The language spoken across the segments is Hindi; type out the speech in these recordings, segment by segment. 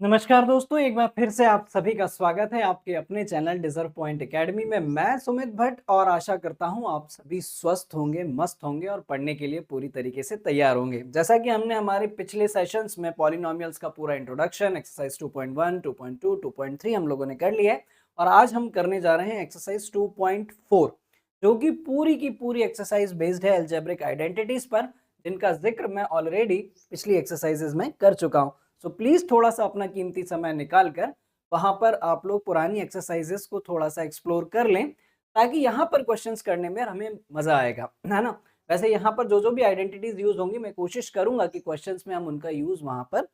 नमस्कार दोस्तों, एक बार फिर से आप सभी का स्वागत है आपके अपने चैनल डिजर्व पॉइंट एकेडमी में। मैं सुमित भट्ट और आशा करता हूं आप सभी स्वस्थ होंगे, मस्त होंगे और पढ़ने के लिए पूरी तरीके से तैयार होंगे। जैसा कि हमने हमारे पिछले सेशंस में पॉलिनोमियल्स का पूरा इंट्रोडक्शन एक्सरसाइज 2.1, 2.2, 2.3 हम लोगों ने कर लिया है और आज हम करने जा रहे हैं एक्सरसाइज 2.4, जो कि पूरी की पूरी एक्सरसाइज बेस्ड है अलजेब्रिक आइडेंटिटीज पर, जिनका जिक्र मैं ऑलरेडी पिछली एक्सरसाइजेज में कर चुका हूं। सो प्लीज थोड़ा सा अपना कीमती समय निकाल कर वहां पर आप लोग पुरानी एक्सरसाइजेस को थोड़ा सा एक्सप्लोर कर लें, ताकि यहाँ पर क्वेश्चंस करने में हमें मजा आएगा, है ना। वैसे यहाँ पर जो जो भी आइडेंटिटीज यूज होंगी मैं कोशिश करूंगा कि क्वेश्चंस में हम उनका यूज वहां पर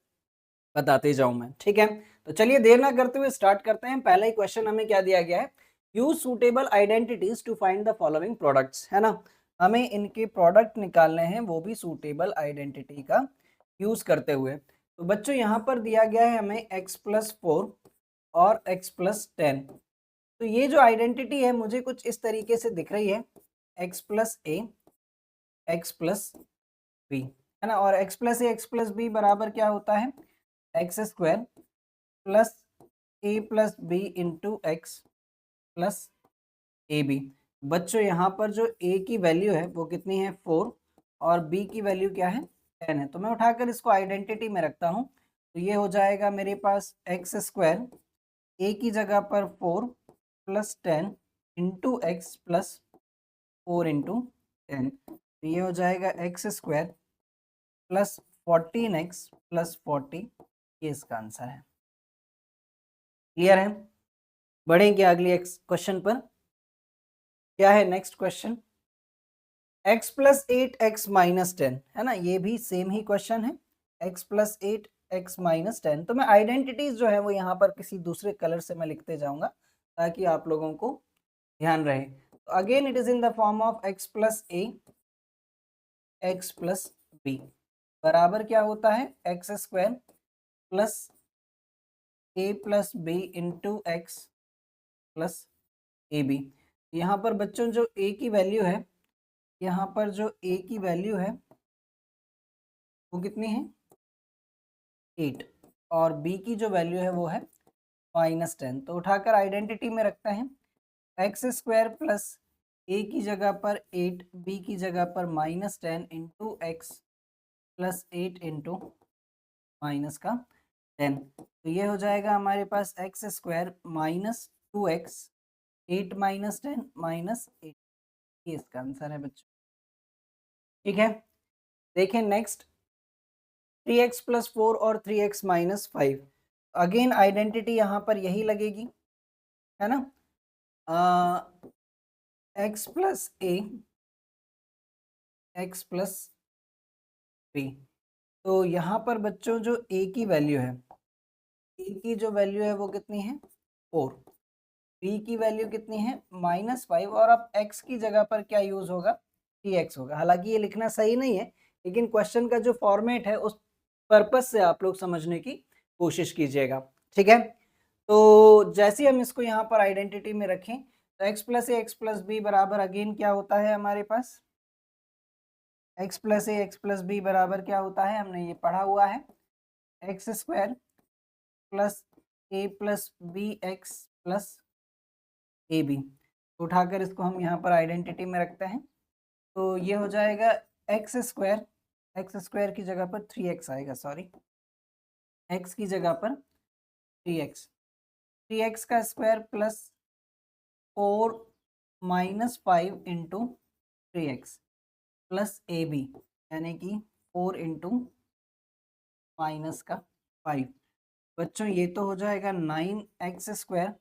बताते जाऊं मैं, ठीक है। तो चलिए देर ना करते हुए स्टार्ट करते हैं। पहला ही क्वेश्चन हमें क्या दिया गया है, use suitable identities to find the following products, है ना। हमें इनके प्रोडक्ट निकालने हैं, वो भी सुटेबल आइडेंटिटी का यूज करते हुए। तो बच्चों यहाँ पर दिया गया है हमें x+4 और x+10। तो ये जो आइडेंटिटी है मुझे कुछ इस तरीके से दिख रही है, x+a x+b, है ना। और x+a x+b बराबर क्या होता है, x² plus a+b into x plus ab। बच्चों यहाँ पर जो a की वैल्यू है वो कितनी है, 4, और b की वैल्यू क्या है, 10 है। तो मैं उठाकर इसको आइडेंटिटी में रखता हूँ, तो ये हो जाएगा मेरे पास x² a की जगह पर 4 plus 10 into x plus 4 into 10। तो ये हो जाएगा x² प्लस 14x प्लस 40, ये इसका आंसर है। क्लियर है। बढ़ेंगे अगली क्वेश्चन पर। क्या है नेक्स्ट क्वेश्चन, x+8x-10, है ना। ये भी सेम ही क्वेश्चन है, x+8x-10। तो मैं आइडेंटिटीज जो है वो यहाँ पर किसी दूसरे कलर से मैं लिखते जाऊंगा ताकि आप लोगों को ध्यान रहे। तो again it is in the form of x+a x+b बराबर क्या होता है, x² plus a+b into x plus ab। यहाँ पर बच्चों जो a की वैल्यू है, यहाँ पर जो a की वैल्यू है वो कितनी है, 8, और b की जो वैल्यू है वो है -10। तो उठाकर आइडेंटिटी में रखते हैं, x² प्लस a की जगह पर 8, b की जगह पर -10 into x plus 8 into minus का 10। तो ये हो जाएगा हमारे पास x² minus 2x, 8 minus 10 minus 8, ये इसका आंसर है बच्चों। ठीक है, देखें नेक्स्ट, 3x प्लस 4 और 3x माइनस 5। अगेन आइडेंटिटी यहाँ पर यही लगेगी, है ना। x प्लस ए एक्स प्लस बी। तो यहाँ पर बच्चों जो a की वैल्यू है, a की जो वैल्यू है वो कितनी है, 4, b की वैल्यू कितनी है, -5, और अब x की जगह पर क्या यूज होगा, 3x होगा। हालांकि ये लिखना सही नहीं है, लेकिन क्वेश्चन का जो फॉर्मेट है उस पर्पस से आप लोग समझने की कोशिश कीजिएगा, ठीक है। तो जैसे हम इसको यहाँ पर आइडेंटिटी में रखें, तो x+a x+b बराबर अगेन क्या होता है हमारे पास, x+a x+b बराबर क्या होता है, हमने ये पढ़ा हुआ है, x² plus a+b x plus ab। उठाकर इसको हम यहाँ पर आइडेंटिटी में रखते हैं, तो ये हो जाएगा x² की जगह पर 3x आएगा, सॉरी, x की जगह पर 3x, 3x का square plus 4 minus 5 into 3x plus ab, यानी कि 4 इंटू माइनस का 5। बच्चों ये तो हो जाएगा 9x²,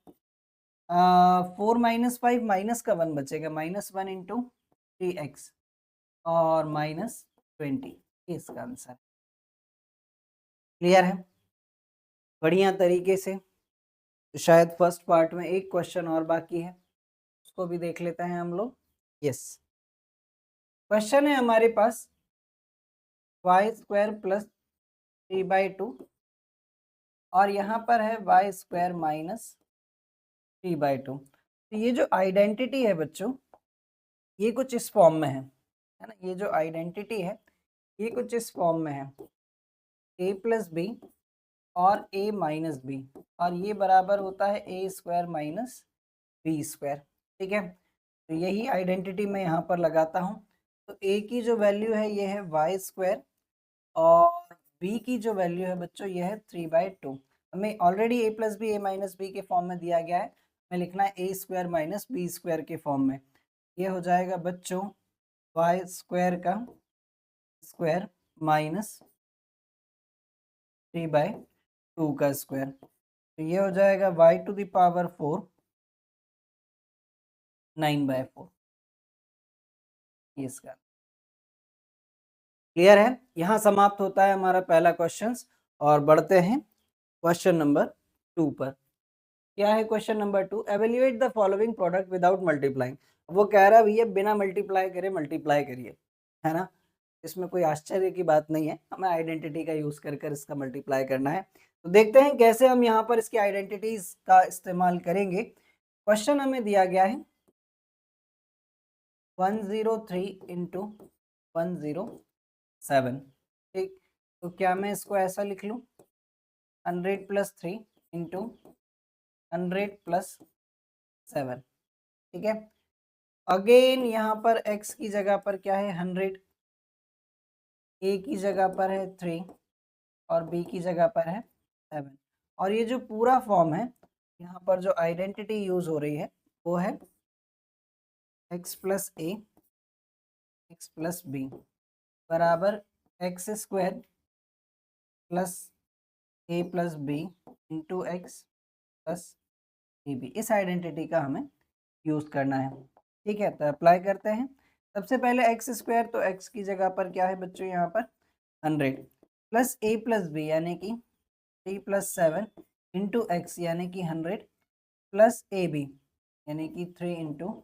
4 माइनस 5 माइनस का 1 बचेगा, -1 इंटू 3x और -20, इसका आंसर। क्लियर है, बढ़िया तरीके से। तो शायद फर्स्ट पार्ट में एक क्वेश्चन और बाकी है, उसको भी देख लेते हैं हम लोग। यस, क्वेश्चन है हमारे पास y² प्लस 3/2 और यहाँ पर है y² माइनस 3/2। तो ये जो आइडेंटिटी है बच्चों, ये कुछ इस फॉर्म में है ना। ये जो आइडेंटिटी है ये कुछ इस फॉर्म में है, a+b और a माइनस बी, और ये बराबर होता है a square minus B square. ठीक है, तो यही आइडेंटिटी मैं यहाँ पर लगाता हूँ। तो a की जो वैल्यू है ये है वाई स्क्वायर, और b की जो वैल्यू है बच्चों ये है 3/2। हमें already a plus B A minus B के फॉर्म में दिया गया है, हमें लिखना है a square minus B square के फॉर्म में। ये हो जाएगा बच्चों वाई स्क्वायर का स्क्वायर माइनस 3/2 का स्क्वायर, तो ये हो जाएगा y⁴ 9/4। ये इसका क्लियर है। यहाँ समाप्त होता है हमारा पहला क्वेश्चन, और बढ़ते हैं क्वेश्चन नंबर 2 पर। क्या है question number 2? Evaluate the following product without multiplying. वो कह रहा है भैया बिना मल्टीप्लाई करे मल्टीप्लाई करिए, है ना। इसमें कोई आश्चर्य की बात नहीं है, हमें आइडेंटिटी का यूज कर कर इसका मल्टीप्लाई करना है। तो देखते हैं कैसे हम यहाँ पर इसकी आइडेंटिटीज का इस्तेमाल करेंगे। क्वेश्चन हमें दिया गया है 103 इंटू 107। ठीक, तो क्या मैं इसको ऐसा लिख लूँ 100 + 3 इंटू 100 + 7। ठीक है, अगेन यहाँ पर x की जगह पर क्या है 100, a की जगह पर है 3 और b की जगह पर है 7। और ये जो पूरा फॉर्म है, यहाँ पर जो आइडेंटिटी यूज हो रही है वो है x + a x + b बराबर x² plus a + b into x plus ab। इस आइडेंटिटी का हमें यूज करना है। ठीक है, तो अप्लाई करते हैं। सबसे पहले x², तो x की जगह पर क्या है बच्चों यहाँ पर 100 प्लस a + b यानी कि 3 + 7 इंटू एक्स यानी कि 100 प्लस ए बी यानी कि 3 इंटू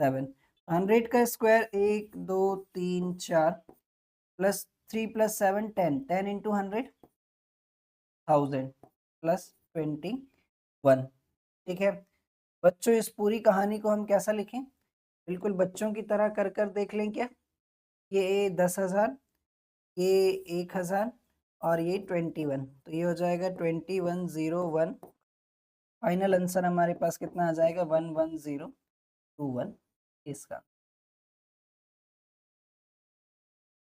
7। 100 का स्क्वायर 1 2 3 4 प्लस 3 + 7 10, 10 इंटू 100 1000 प्लस 21। ठीक है बच्चों, इस पूरी कहानी को हम कैसा लिखें? बिल्कुल बच्चों की तरह कर कर देख लें क्या। ये 10,000, ये 1,000 और ये 21, तो ये हो जाएगा 2101। फाइनल आंसर हमारे पास कितना आ जाएगा 11021 इसका।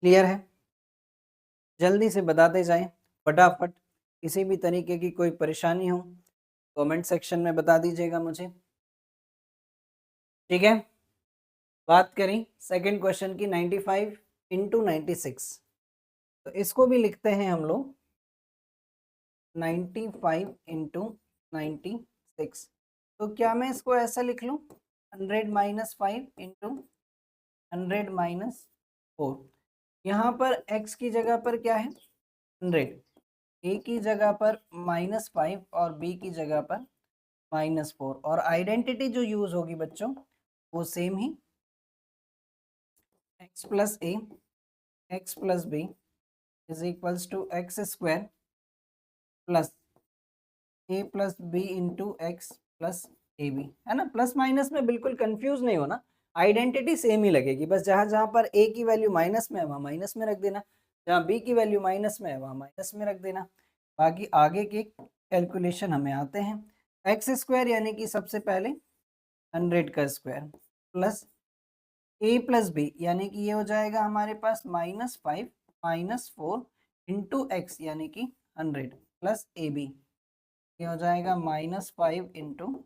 क्लियर है? जल्दी से बताते जाएं फटाफट। किसी भी तरीके की कोई परेशानी हो कमेंट सेक्शन में बता दीजिएगा मुझे। ठीक है, बात करें सेकंड क्वेश्चन की 95 इंटू 96, तो इसको भी लिखते हैं हम लोग 95 इंटू 96। तो क्या मैं इसको ऐसा लिख लूँ 100 - 5 इंटू 100 - 4। यहाँ पर x की जगह पर क्या है 100, a की जगह पर -5 और b की जगह पर -4, और आइडेंटिटी जो यूज होगी बच्चों वो सेम ही x + a x + b is equals to x² plus a + b into x plus A B, है ना। प्लस माइनस में बिल्कुल कंफ्यूज नहीं होना, आइडेंटिटी सेम ही लगेगी। बस जहां जहां पर a की वैल्यू माइनस में है वहां माइनस में रख देना, जहां b की वैल्यू माइनस में है वहां माइनस में रख देना। बाकी आगे के कैलकुलेशन हमें आते हैं। x² यानी कि सबसे पहले 100 का स्क्वायर प्लस a + b यानी कि ये हो जाएगा हमारे पास -5 -4 इंटू एक्स यानी कि 100 प्लस ए बी, ये हो जाएगा -5 इंटू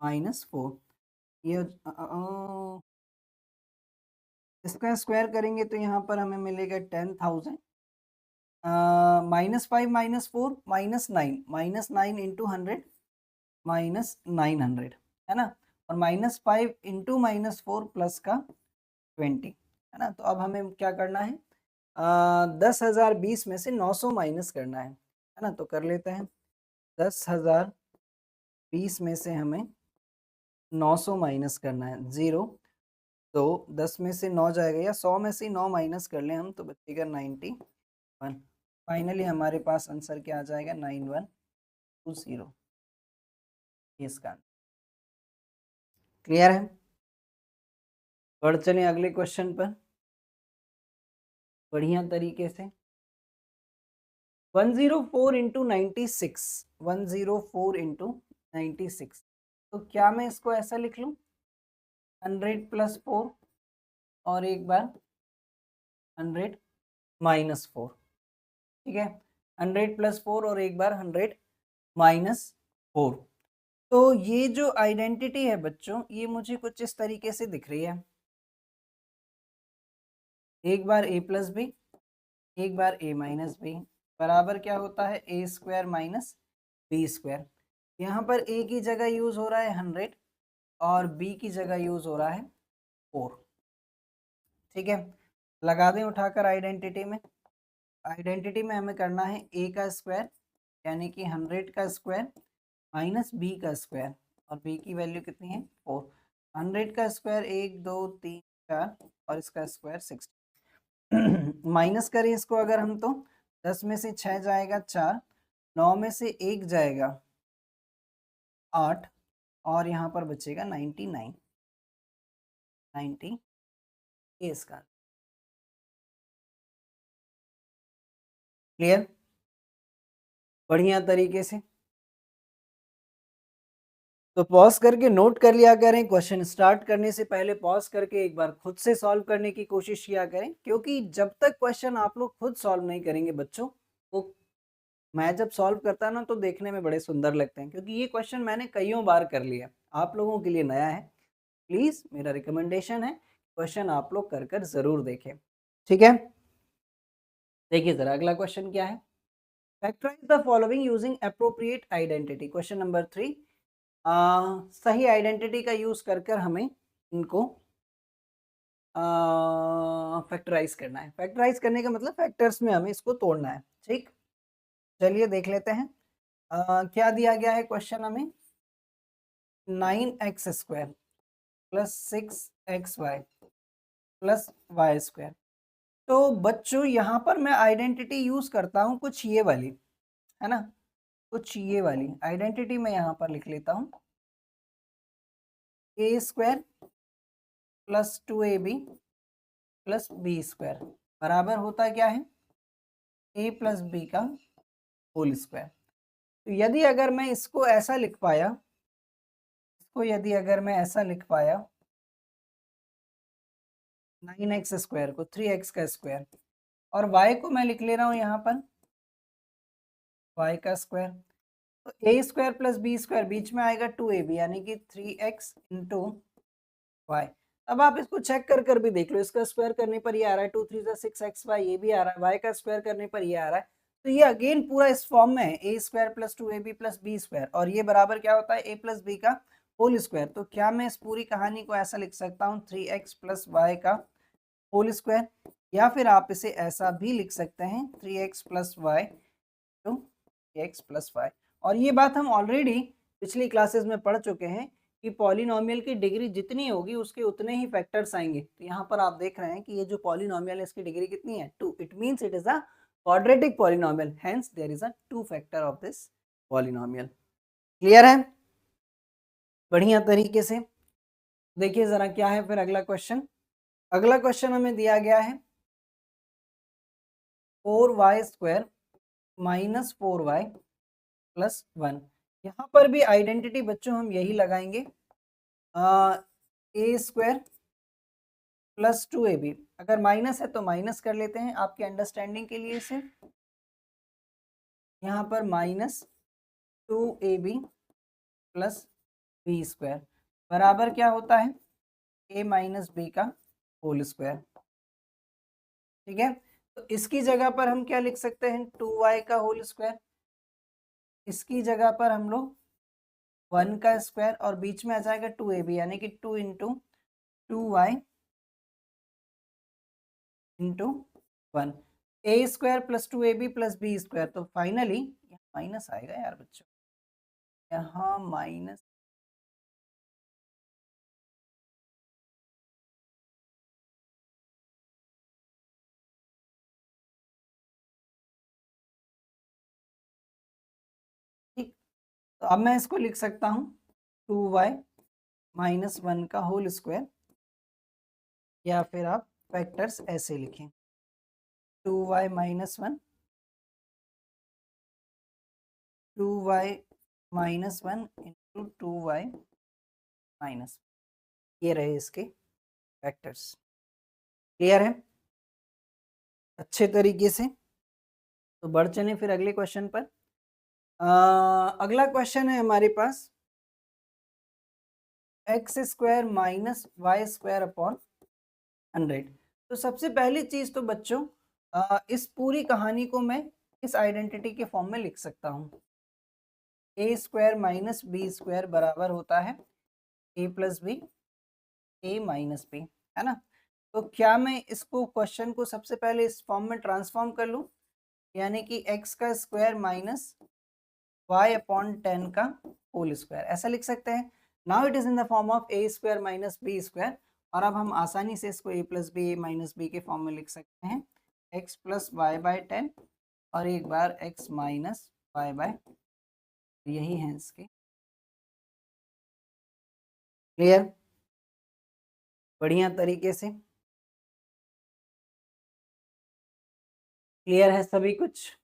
-4। ये इसका स्क्वायर करेंगे तो यहाँ पर हमें मिलेगा 10,000। -5 -4 -9 -9 इंटू 100 -900, है ना। और -5 इंटू -4 प्लस का 20, है ना। तो अब हमें क्या करना है 10,020 में से 900 माइनस करना है ना। तो कर लेते हैं 10,020 में से हमें 900 माइनस करना है, 0 तो 10 में से 9 जाएगा, या 100 में से 9 माइनस कर लें हम तो बचेगा 91। फाइनली हमारे पास आंसर क्या आ जाएगा 9120। इसका क्लियर है? बढ़ चलें अगले क्वेश्चन पर बढ़िया तरीके से। 104 इंटू 96, 104 इंटू 96, तो क्या मैं इसको ऐसा लिख लूँ 100 प्लस 4 और एक बार 100 माइनस 4, ठीक है, 100 प्लस 4 और एक बार 100 माइनस 4। तो ये जो आइडेंटिटी है बच्चों, ये मुझे कुछ इस तरीके से दिख रही है, एक बार a प्लस बी, एक बार a माइनस बी, बराबर क्या होता है a square minus B square. यहाँ पर a की जगह यूज हो रहा है 100 और b की जगह यूज हो रहा है 4, ठीक है। लगा दें उठाकर आइडेंटिटी में, आइडेंटिटी में हमें करना है a का स्क्वायर यानी कि 100 का स्क्वायर माइनस b का स्क्वायर, और b की वैल्यू कितनी है 4, 100 का स्क्वायर 1 2 3 4 और इसका स्क्वायर 6। माइनस करें इसको अगर हम तो 10 में से 6 जाएगा 4, 9 में से 1 जाएगा 8 और यहाँ पर बचेगा 99, 90 ये इसका। क्लियर, बढ़िया तरीके से। तो पॉज करके नोट कर लिया करें, क्वेश्चन स्टार्ट करने से पहले पॉज करके एक बार खुद से सॉल्व करने की कोशिश किया करें, क्योंकि जब तक क्वेश्चन आप लोग खुद सॉल्व नहीं करेंगे बच्चों, तो मैं जब सॉल्व करता ना तो देखने में बड़े सुंदर लगते हैं, क्योंकि ये क्वेश्चन मैंने कईयों बार कर लिया, आप लोगों के लिए नया है। प्लीज मेरा रिकमेंडेशन है क्वेश्चन आप लोग कर कर जरूर देखें, ठीक है। देखिए जरा अगला क्वेश्चन क्या है, factorise the following using appropriate identity. Question number 3, सही आइडेंटिटी का यूज कर कर हमें इनको फैक्टराइज करना है। फैक्टराइज करने का मतलब फैक्टर्स में हमें इसको तोड़ना है, ठीक। चलिए देख लेते हैं क्या दिया गया है क्वेश्चन हमें, 9x square plus 6xy plus Y square. तो बच्चों यहाँ पर मैं आइडेंटिटी यूज करता हूँ कुछ ये वाली, है ना, कुछ ये वाली आइडेंटिटी मैं यहाँ पर लिख लेता हूँ, A square plus 2ab plus B square बराबर होता क्या है ए प्लस बी का होल स्क्वायर। तो यदि अगर मैं इसको ऐसा लिख पाया, इसको यदि अगर मैं ऐसा लिख पाया 9x स्क्वायर को 3x का स्क्वायर, और y को मैं लिख ले रहा हूँ यहाँ पर y का स्क्वायर, तो A square plus B square बीच में आएगा 2ab यानी कि 3x इंटू वाई। अब आप इसको चेक कर कर भी देख लो, इसका स्क्वायर करने पर ये आ रहा है 2 3 6xy, ये भी आ रहा है, वाई का स्क्वायर करने पर ये आ रहा है। तो ये अगेन पूरा इस फॉर्म में है A square plus 2ab plus B square, और ये बराबर क्या होता है ए प्लस बी का होल स्क्वायर। तो क्या मैं इस पूरी कहानी को ऐसा लिख सकता हूँ 3x प्लस वाई का होल स्क्वायर, या फिर आप इसे ऐसा भी लिख सकते हैं 3x plus Y two X plus Y. और ये बात हम ऑलरेडी पिछली क्लासेस में पढ़ चुके हैं कि पॉलिनोमियल की डिग्री जितनी होगी उसके उतने ही फैक्टर्स आएंगे। तो यहाँ पर आप देख रहे हैं कि ये जो पॉलिनोमियल है इसकी डिग्री कितनी है 2, it means it is a quadratic polynomial, hence there is a 2 factor of this polynomial. Clear है, बढ़िया तरीके से। देखिए जरा क्या है फिर अगला क्वेश्चन, अगला क्वेश्चन हमें दिया गया है 4y square minus 4y plus 1। यहाँ पर भी आइडेंटिटी बच्चों हम यही लगाएंगे, ए स्क्वायर प्लस 2ab, अगर माइनस है तो माइनस कर लेते हैं आपके अंडरस्टैंडिंग के लिए इसे, यहाँ पर minus 2ab plus B square बराबर क्या होता है ए माइनस बी का होल स्क्वायर, ठीक है। तो इसकी जगह पर हम क्या लिख सकते हैं 2y का होल स्क्वायर, इसकी जगह पर हम लोग 1 का स्क्वायर और बीच में आ जाएगा 2ab यानी कि 2 into 2y into 1, A square plus 2ab plus B square. तो फाइनली माइनस आएगा यार बच्चों, यहाँ माइनस, ठीक। तो अब मैं इसको लिख सकता हूँ 2y माइनस 1 का होल स्क्वायर, या फिर आप फैक्टर्स ऐसे लिखें 2y minus 1 2y minus 1 into 2y minus, ये रहे इसके वेक्टर्स। क्लियर है अच्छे तरीके से? तो बढ़ चले फिर अगले क्वेश्चन पर। अगला क्वेश्चन है हमारे पास X square minus Y square upon 100। तो सबसे पहली चीज तो बच्चों इस पूरी कहानी को मैं इस आइडेंटिटी के फॉर्म में लिख सकता हूँ। A square minus B square बराबर होता है A plus B, A minus b, है ना। तो क्या मैं इसको क्वेश्चन को सबसे पहले इस फॉर्म में ट्रांसफॉर्म कर लूँ, यानी कि एक्स का स्क्वायर माइनस वाई अपॉन 10 का होल स्क्वायर, ऐसा लिख सकते हैं। Now it is in the form of A square minus B square, और अब हम आसानी से इसको A plus B, A minus B के फॉर्म में लिख सकते हैं। एक्स प्लस वाई बाय 10 और एक बार एक्स माइनस वाई बाय, यही है इसके। क्लियर? बढ़िया तरीके से क्लियर है सभी कुछ?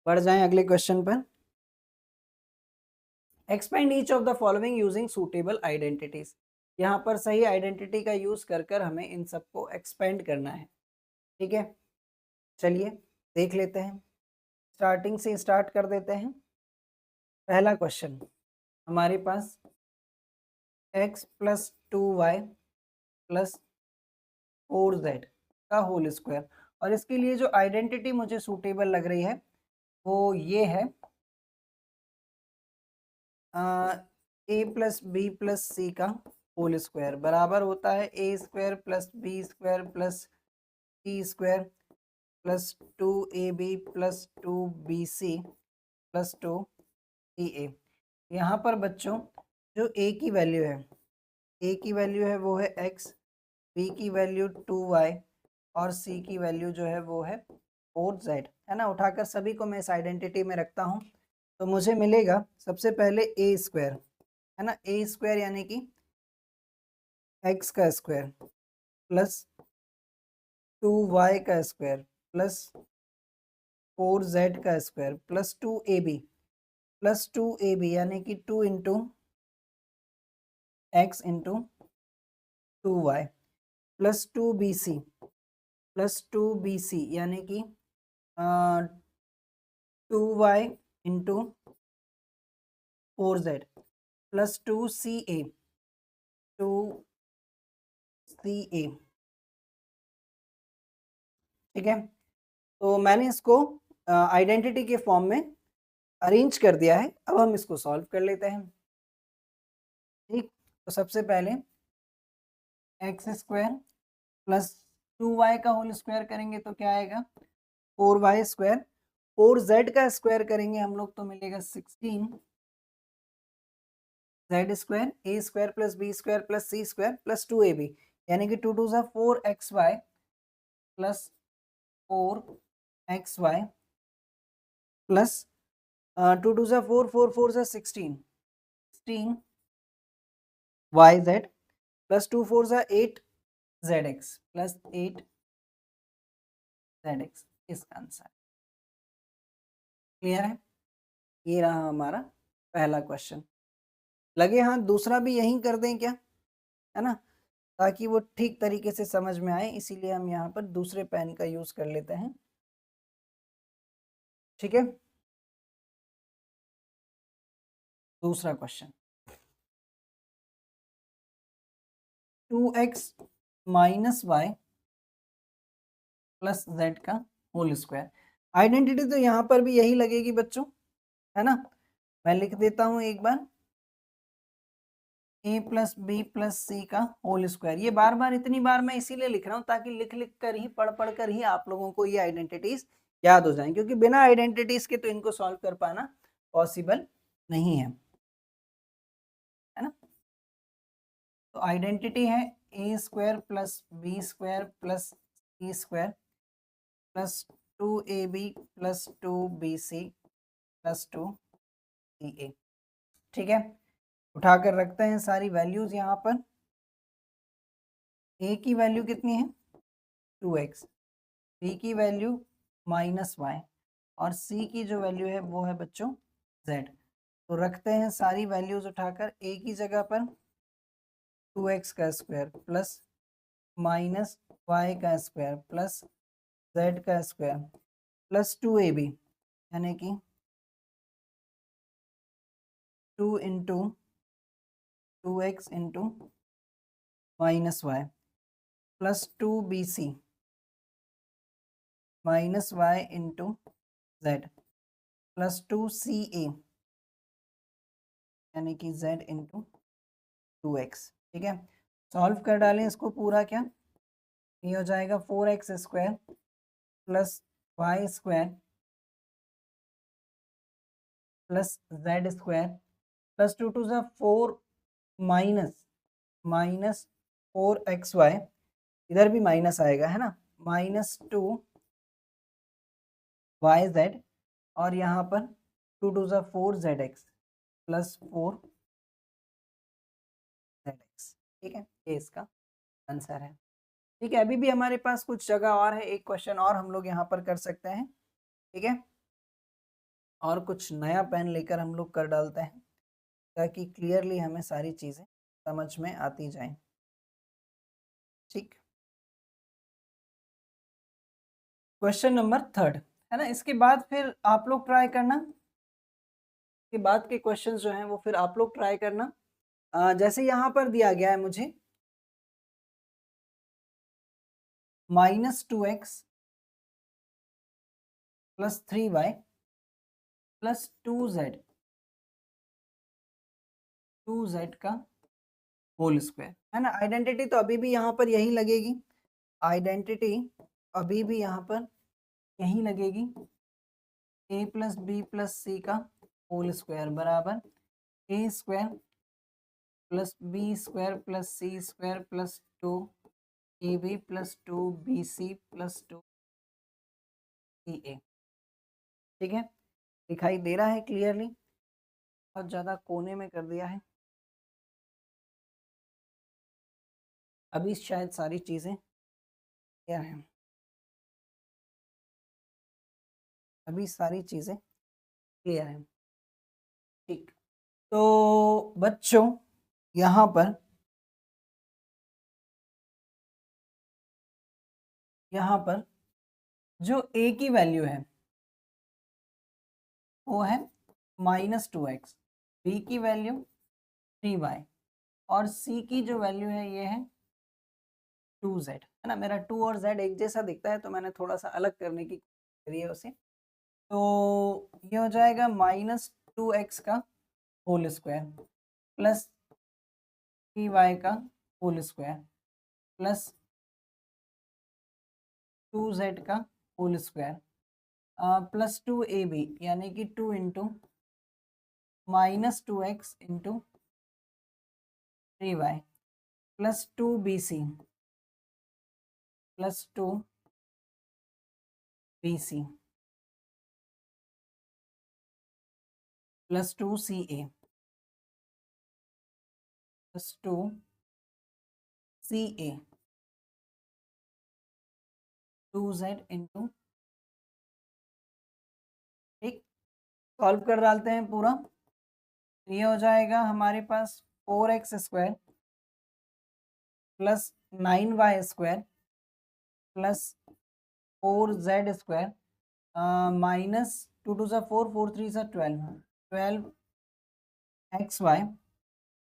बढ़ जाएं अगले क्वेश्चन पर। Expand each of the following using suitable identities. यहाँ पर सही आइडेंटिटी का यूज कर कर हमें इन सबको एक्सपेंड करना है। ठीक है, चलिए देख लेते हैं। स्टार्टिंग से स्टार्ट कर देते हैं। पहला क्वेश्चन हमारे पास x plus 2y plus 4z का होल स्क्वायर, और इसके लिए जो आइडेंटिटी मुझे सूटेबल लग रही है वो ये है A plus B plus C का होल स्क्वायर बराबर होता है A square plus B square plus C square plus 2ab plus 2bc plus 2ea। यहाँ पर बच्चों जो a की वैल्यू है, a की वैल्यू है वो है x, b की वैल्यू 2y और c की वैल्यू जो है वो है 4z, है ना। उठाकर सभी को मैं इस आइडेंटिटी में रखता हूँ तो मुझे मिलेगा सबसे पहले a स्क्वायर, है ना। a स्क्वायर यानी कि x का स्क्वायर प्लस 2y का स्क्वायर प्लस 4z का स्क्वायर प्लस 2ab यानी कि 2 into x into 2y plus 2bc यानी कि 2y into 4z plus 2ca ठीक है। तो मैंने इसको आइडेंटिटी के फॉर्म में अरेंज कर दिया है। अब हम इसको सॉल्व कर लेते हैं। ठीक, तो सबसे पहले एक्स स्क्वायर प्लस 2y का होल स्क्वायर करेंगे तो क्या आएगा 4y स्क्वायर, 4z का स्क्वायर करेंगे हम लोग तो मिलेगा 16 z square, a square plus b square plus c square plus 2ab यानी कि 2 2 ज़ा 4xy प्लस 4xy प्लस 2 2 ज़ा 4 4 4 ज़ा 16 16yz प्लस 2 4 ज़ा 8zx प्लस 8zx, इसका आंसर। क्लियर है? ये रहा हमारा पहला क्वेश्चन। लगे हाथ दूसरा भी यही कर दें क्या, है ना, ताकि वो ठीक तरीके से समझ में आए, इसीलिए हम यहाँ पर दूसरे पेन का यूज कर लेते हैं। ठीक है, दूसरा question 2x minus Y plus Z का होल स्क्वायर। आइडेंटिटी तो यहाँ पर भी यही लगेगी बच्चों, है ना। मैं लिख देता हूँ एक बार a plus B plus C का होल स्क्वायर। ये बार बार इतनी बार मैं इसीलिए लिख रहा हूँ ताकि लिख लिख कर ही पढ़ कर ही आप लोगों को ये आइडेंटिटीज याद हो जाएं, क्योंकि बिना आइडेंटिटीज के तो इनको सॉल्व कर पाना पॉसिबल नहीं है ना। तो आइडेंटिटी है A square plus B square plus C square plus 2ab plus 2bc plus 2ca। ठीक है, उठाकर रखते हैं सारी वैल्यूज यहाँ पर। a की वैल्यू कितनी है 2x, b की वैल्यू माइनस वाई और c की जो वैल्यू है वो है बच्चों z। तो रखते हैं सारी वैल्यूज उठाकर a की जगह पर 2x का स्क्वायर प्लस माइनस y का स्क्वायर प्लस z का स्क्वायर प्लस 2ab, यानी कि 2 into 2x into minus Y plus 2bc minus Y into Z plus 2ca, यानी कि z इंटू 2x। ठीक है, सॉल्व कर डालें इसको पूरा, क्या ये हो जाएगा 4x square plus Y square plus Z square plus 2 two ज़ा 4 माइनस माइनस 4xy, इधर भी माइनस आएगा है ना, माइनस 2yz, और यहाँ पर 2 टू ज़ा 4zx प्लस 4zx। ठीक है, ये इसका आंसर है। ठीक है, अभी भी हमारे पास कुछ जगह और है, एक क्वेश्चन और हम लोग यहाँ पर कर सकते हैं। ठीक है, और कुछ नया पेन लेकर हम लोग कर डालते हैं ताकि क्लियरली हमें सारी चीज़ें समझ में आती जाएं। ठीक, क्वेश्चन नंबर 3 है ना, इसके बाद फिर आप लोग ट्राई करना, के बाद के क्वेश्चंस जो हैं वो फिर आप लोग ट्राई करना। जैसे यहाँ पर दिया गया है मुझे -2x plus 3y plus 2z का होल स्क्वायर, है ना। आइडेंटिटी तो अभी भी यहाँ पर यही लगेगी, आइडेंटिटी अभी भी यहाँ पर यही लगेगी, a plus B plus C का होल स्क्वायर बराबर a square plus B square plus C square plus 2ab plus 2bc plus 2ca। ठीक है, दिखाई दे रहा है क्लियरली, बहुत ज़्यादा कोने में कर दिया है। अभी शायद सारी चीज़ें क्या है, अभी सारी चीज़ें क्लियर हैं। ठीक, तो बच्चों यहाँ पर जो a की वैल्यू है वो है -2x, b की वैल्यू 3y, और c की जो वैल्यू है ये है 2z, है ना। मेरा 2 और z एक जैसा दिखता है तो मैंने थोड़ा सा अलग करने की कोशिश करी है उसे। तो ये हो जाएगा -2x का होल स्क्वायर प्लस 3y का होल स्क्वायर प्लस 2z का होल स्क्वायर प्लस 2ab, यानी कि 2 into -2x into 3y plus 2bc plus 2bc plus 2ca plus 2ca 2z into. ठीक, सॉल्व कर डालते हैं पूरा, ये हो जाएगा हमारे पास 4x square plus 9y square plus 4z square minus 2 two ज़ा 4, 4 3 ज़ा 12xy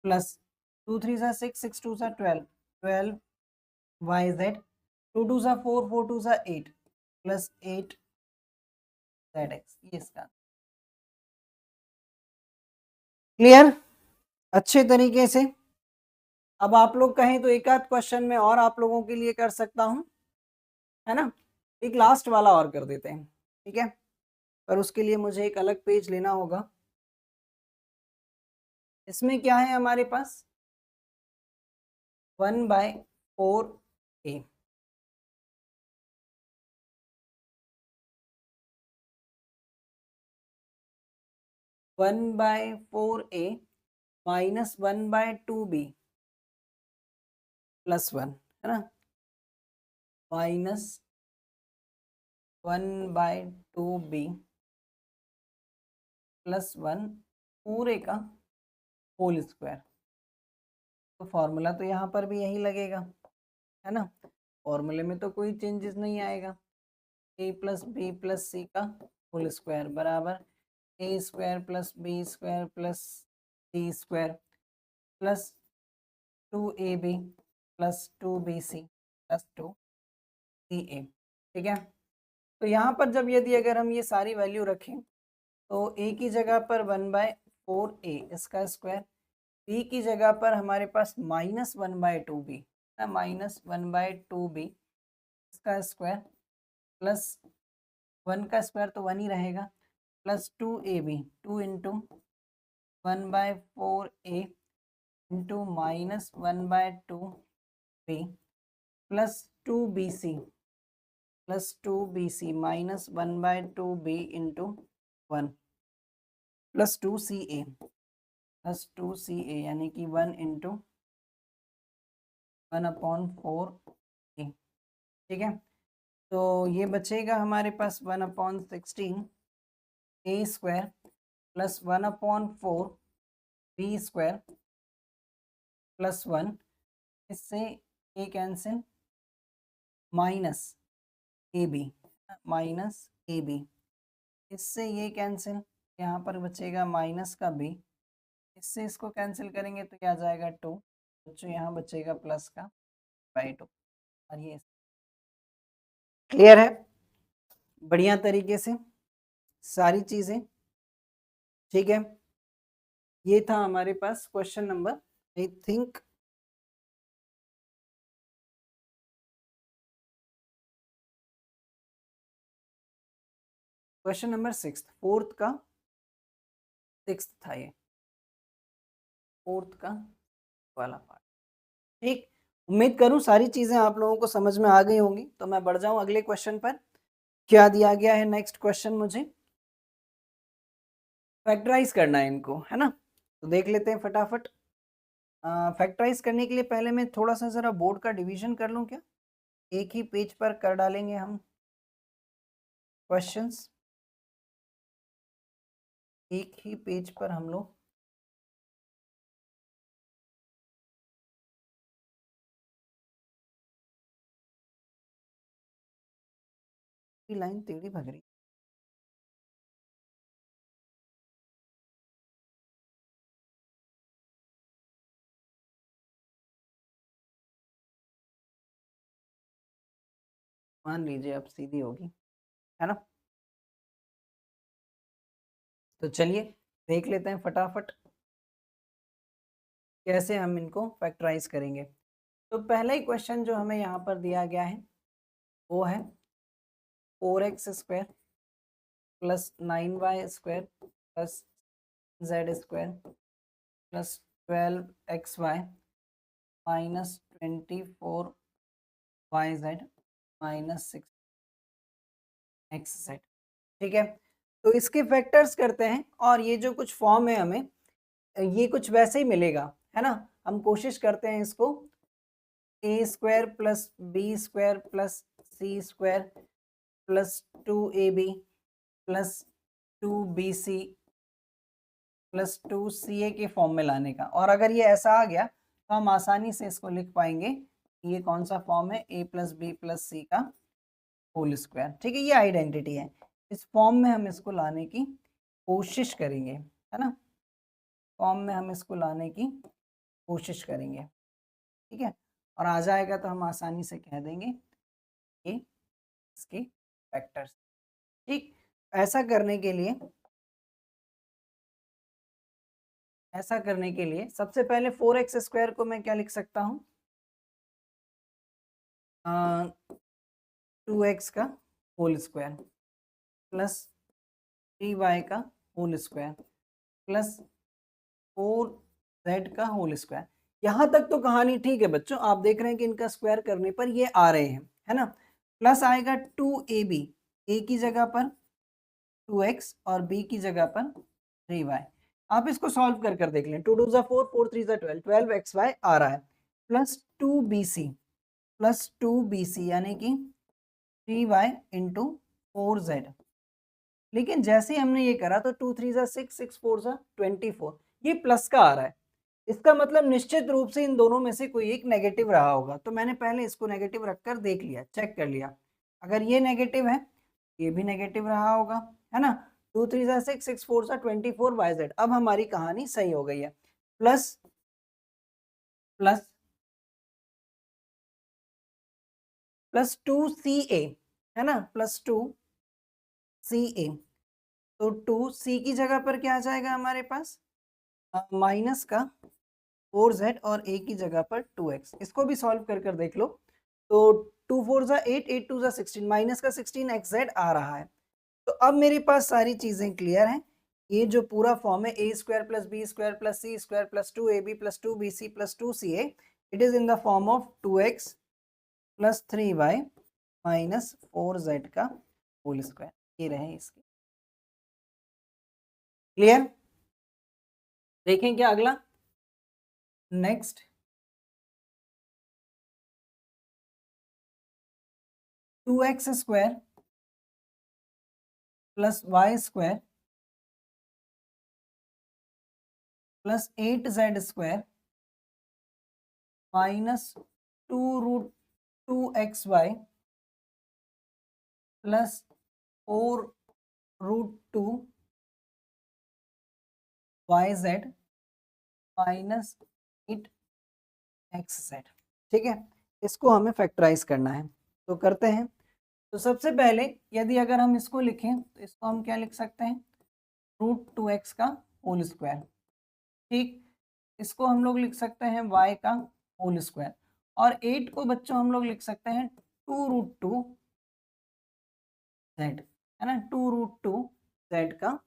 प्लस 2 3 ज़ा 6, 6 2 ज़ा 12yz, 2 टू ज़ा 4, 4 टू ज़ा 8 प्लस 8zx। ये इसका क्लियर अच्छे तरीके से। अब आप लोग कहें तो एक आध क्वेश्चन में और आप लोगों के लिए कर सकता हूं, है ना। एक लास्ट वाला और कर देते हैं, ठीक है, पर उसके लिए मुझे एक अलग पेज लेना होगा। इसमें क्या है हमारे पास 1/4a, माइनस 1/2b प्लस 1, है ना, माइनस 1/2b प्लस 1 पूरे का होल स्क्वायर। तो फॉर्मूला तो यहाँ पर भी यही लगेगा, है ना। फॉर्मूले में तो कोई चेंजेस नहीं आएगा। A plus B plus C का होल स्क्वायर बराबर A square plus B square plus C square plus 2ab plus 2bc plus 2ca। ठीक है। तो यहाँ पर जब यदि अगर हम ये सारी वैल्यू रखें तो a की जगह पर 1/4a इसका स्क्वायर, b की जगह पर हमारे पास -1/2b, -1/2b इसका स्क्वायर प्लस 1 का स्क्वायर तो 1 ही रहेगा plus 2ab 2 into 1/4a into -1/2b plus 2bc -1/2b into 1 plus 2ca यानी कि 1 इंटू 1/4a। ठीक है। तो ये बचेगा हमारे पास 1/16 a square plus 1/4 b square plus 1, इससे a कैंसिल माइनस ab, इससे ये कैंसिल, यहाँ पर बचेगा माइनस का b, इससे इसको कैंसिल करेंगे तो क्या आ जाएगा 2, बच्चों यहाँ बचेगा प्लस का /2। और ये क्लियर है बढ़िया तरीके से सारी चीजें। ठीक है। ये था हमारे पास question number, I think question number 6, fourth का 6 था ये, फोर्थ का वाला पार्ट। ठीक, उम्मीद करूं सारी चीजें आप लोगों को समझ में आ गई होंगी। तो मैं बढ़ जाऊं अगले क्वेश्चन पर। क्या दिया गया है नेक्स्ट क्वेश्चन, मुझे फैक्टराइज करना है इनको, है ना। तो देख लेते हैं फटाफट। फैक्टराइज करने के लिए पहले मैं थोड़ा सा जरा बोर्ड का डिवीजन कर लूं क्या, एक ही पेज पर कर डालेंगे हम क्वेश्चंस, एक ही पेज पर हम लोग लाइन टेढ़ी भग रही। मान लीजिए अब सीधी होगी, है ना। तो चलिए देख लेते हैं फटाफट कैसे हम इनको फैक्टराइज करेंगे। तो पहला ही क्वेश्चन जो हमें यहाँ पर दिया गया है वो है 4x square plus 9y square plus z square plus 12xy minus 24yz minus 6xz। ठीक है। तो इसके फैक्टर्स करते हैं और ये जो कुछ फॉर्म है हमें ये कुछ वैसे ही मिलेगा, है ना। हम कोशिश करते हैं इसको a square plus B square plus C square plus 2ab plus 2bc plus 2ca के फॉर्म में लाने का। और अगर ये ऐसा आ गया तो हम आसानी से इसको लिख पाएंगे, ये कौन सा फॉर्म है, a plus B plus C का होल स्क्वायर। ठीक है, ये आइडेंटिटी है। इस फॉर्म में हम इसको लाने की कोशिश करेंगे, है ना। फॉर्म में हम इसको लाने की कोशिश करेंगे। ठीक है। और आ जाएगा तो हम आसानी से कह देंगे ये इसके फैक्टर्स। ठीक, ऐसा करने के लिए सबसे पहले 4x स्क्वायर को मैं क्या लिख सकता हूँ, 2x का होल स्क्वायर प्लस 3y का होल स्क्वायर प्लस 4z का होल स्क्वायर। यहाँ तक तो कहानी ठीक है बच्चों, आप देख रहे हैं कि इनका स्क्वायर करने पर ये आ रहे हैं, है ना। प्लस आएगा 2ab, a की जगह पर 2x और b की जगह पर 3y। आप इसको सॉल्व कर देख लें, 2 2 जा 4, 4 3 जा 12, 12xy आ रहा है प्लस 2bc यानी कि 3y इंटू 4z लेकिन जैसे ही हमने ये करा तो 2 3 जा 6, 6 4 जा 24, ये प्लस का आ रहा है। इसका मतलब निश्चित रूप से इन दोनों में से कोई एक नेगेटिव रहा होगा। तो मैंने पहले इसको नेगेटिव रखकर देख लिया, चेक कर लिया। अगर ये नेगेटिव है, ये भी नेगेटिव रहा होगा, है ना। 2 3 जा 6, 6 4 जा 24 YZ। अब हमारी कहानी सही हो गई है। प्लस प्लस प्लस 2CA, है ना, प्लस 2CA। तो 2C की जगह पर क्या आ जाएगा हमारे पास, माइनस का 4Z और A की जगह पर 2x। इसको भी सॉल्व कर कर देख लो। तो 2 4 जा 8, 8 2 जा 16, माइनस का 16xz आ रहा है। तो अब मेरे पास सारी चीजें क्लियर हैं। ये जो पूरा फॉर्म है A square plus B square plus C square plus 2ab plus 2bc plus 2ca, it is in the form of 2x plus 3y minus 4z का होल स्क्वायर। ये रहे इसके। क्लियर? देखें क्या अगला, next. Two X square plus Y square plus 8z square minus 2√2xy plus 4√2yz minus 8xz। ठीक है, इसको हमें फैक्टराइज करना है, तो करते हैं। तो सबसे पहले यदि अगर हम इसको लिखें तो इसको हम क्या लिख सकते हैं, √2x का होल स्क्वायर। ठीक, इसको हम लोग लिख सकते हैं y का होल स्क्वायर, और 8 को बच्चों हम लोग लिख सकते हैं 2√2z, है ना, 2√2z का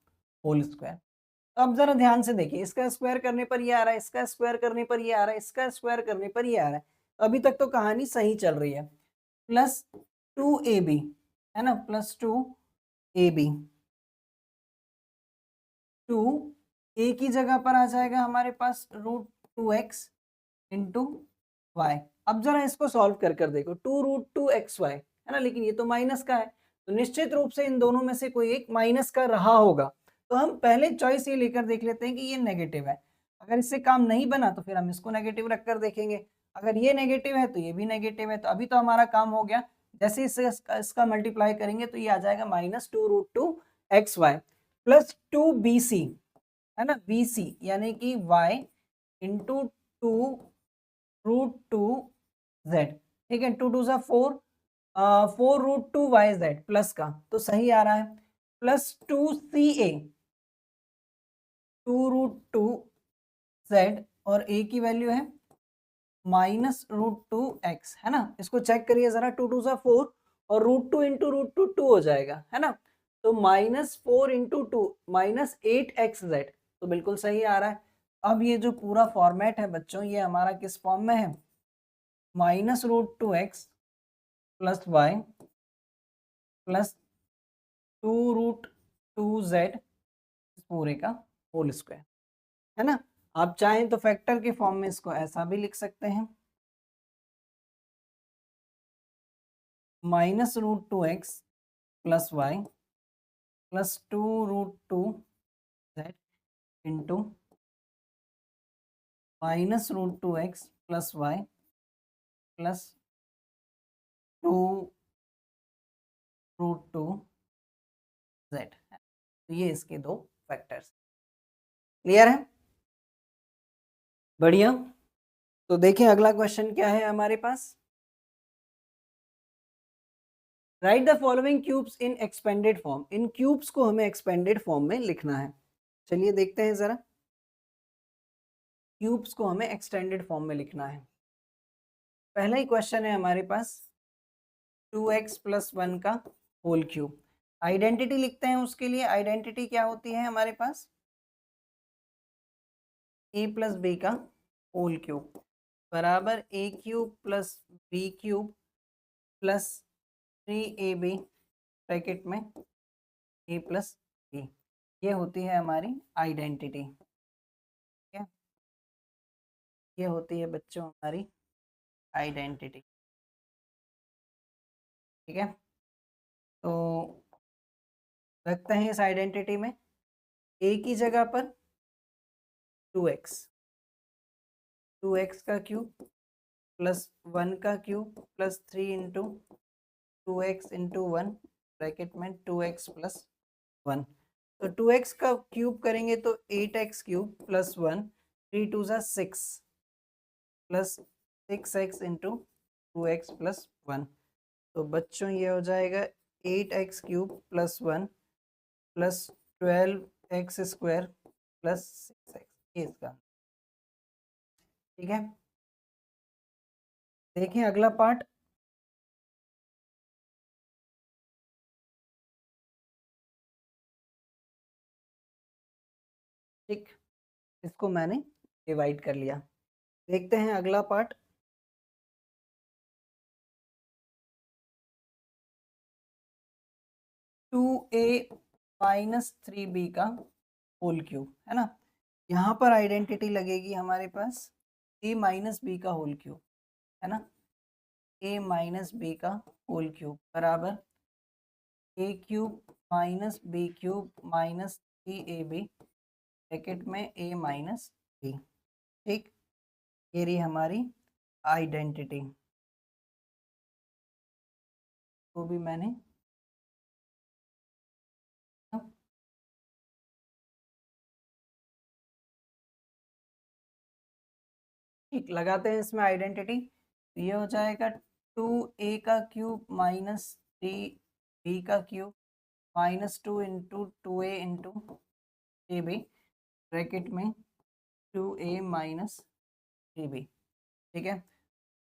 होल स्क्वायर। तो अब जरा ध्यान से देखिए, इसका स्क्वायर करने पर ये आ रहा है, इसका स्क्वायर करने पर ये आ रहा है, इसका स्क्वायर करने पर ये आ रहा है। तो अभी तक तो कहानी सही चल रही है। प्लस 2ab, है ना, प्लस 2ab, 2 a की जगह पर आ जाएगा हमारे पास √2x इंटू वाई। अब जरा इसको सॉल्व कर कर देखो, 2√2xy, है ना, लेकिन ये तो माइनस का है, तो निश्चित रूप से इन दोनों में से कोई एक माइनस का रहा होगा। तो हम पहले चॉइस ये लेकर देख लेते हैं कि ये नेगेटिव है। अगर इससे काम नहीं बना तो फिर हम इसको नेगेटिव रख कर देखेंगे। अगर ये नेगेटिव है तो ये भी नेगेटिव है, तो अभी तो हमारा काम हो गया। जैसे इसका मल्टीप्लाई करेंगे तो ये आ जाएगा माइनस 2√2xy प्लस 2bc, है ना, bc यानी कि y इंटू 2√2z। ठीक है, 2 2 जा 4, 4√2yz प्लस का तो सही आ रहा है, प्लस 2ca, 2√2z और a की वैल्यू है माइनस √2x, है ना। इसको चेक करिए जरा, 2 2 जा 4 और √2 इंटू √2 2 हो जाएगा, है ना। तो माइनस 4 इंटू 2 माइनस 8xz, तो बिल्कुल सही आ रहा है। अब ये जो पूरा फॉर्मेट है बच्चों, ये हमारा किस फॉर्म में है, minus √2x plus Y plus 2√2z पूरे का होल स्क्वायर, है ना। आप चाहें तो फैक्टर के फॉर्म में इसको ऐसा भी लिख सकते हैं, minus √2x plus Y plus 2√2z into minus √2x plus Y plus 2√2z। तो ये इसके दो फैक्टर्स। क्लियर है? बढ़िया। तो देखें अगला क्वेश्चन क्या है हमारे पास, right the following cubes in expanded form. इन क्यूब्स को हमें एक्सपेंडेड फॉर्म में लिखना है। चलिए देखते हैं जरा, क्यूब्स को हमें एक्सटेंडेड फॉर्म में लिखना है। पहला ही क्वेश्चन है हमारे पास, 2x प्लस 1 का होल क्यूब। आइडेंटिटी लिखते हैं, उसके लिए आइडेंटिटी क्या होती है हमारे पास, a प्लस बी का होल क्यूब बराबर a cube plus B cube plus 3ab bracket में a प्लस बी। ये होती है हमारी आइडेंटिटी। ठीक है, ये होती है बच्चों हमारी आइडेंटिटी। ठीक है, तो रखते हैं इस आइडेंटिटी में a की जगह पर 2x, 2x का क्यूब प्लस 1 का cube plus 3 into 2x into 1 bracket में 2x प्लस 1। तो 2x का क्यूब करेंगे तो 8x क्यूब प्लस 1, 3 2 ज़ा 6 plus 6x into 2x plus 1। तो बच्चों ये हो जाएगा 8x cube plus 1 plus 12x square plus 6x, ये इसका। ठीक है, देखें अगला पार्ट। ठीक, इसको मैंने डिवाइड कर लिया। देखते हैं अगला पार्ट। 2a माइनस 3b का होल क्यूब है ना। यहाँ पर आइडेंटिटी लगेगी हमारे पास a माइनस बी का होल क्यूब है ना। a माइनस बी का होल क्यूब बराबर a cube minus B cube minus 3ab bracket में a माइनस बी। ठीक, ये रही हमारी आइडेंटिटी, वो भी मैंने ठीक लगाते हैं इसमें आइडेंटिटी। ये हो जाएगा 2a का क्यूब माइनस 3b का cube minus 2 into 2a into A B bracket में 2a माइनस 3b। ठीक है,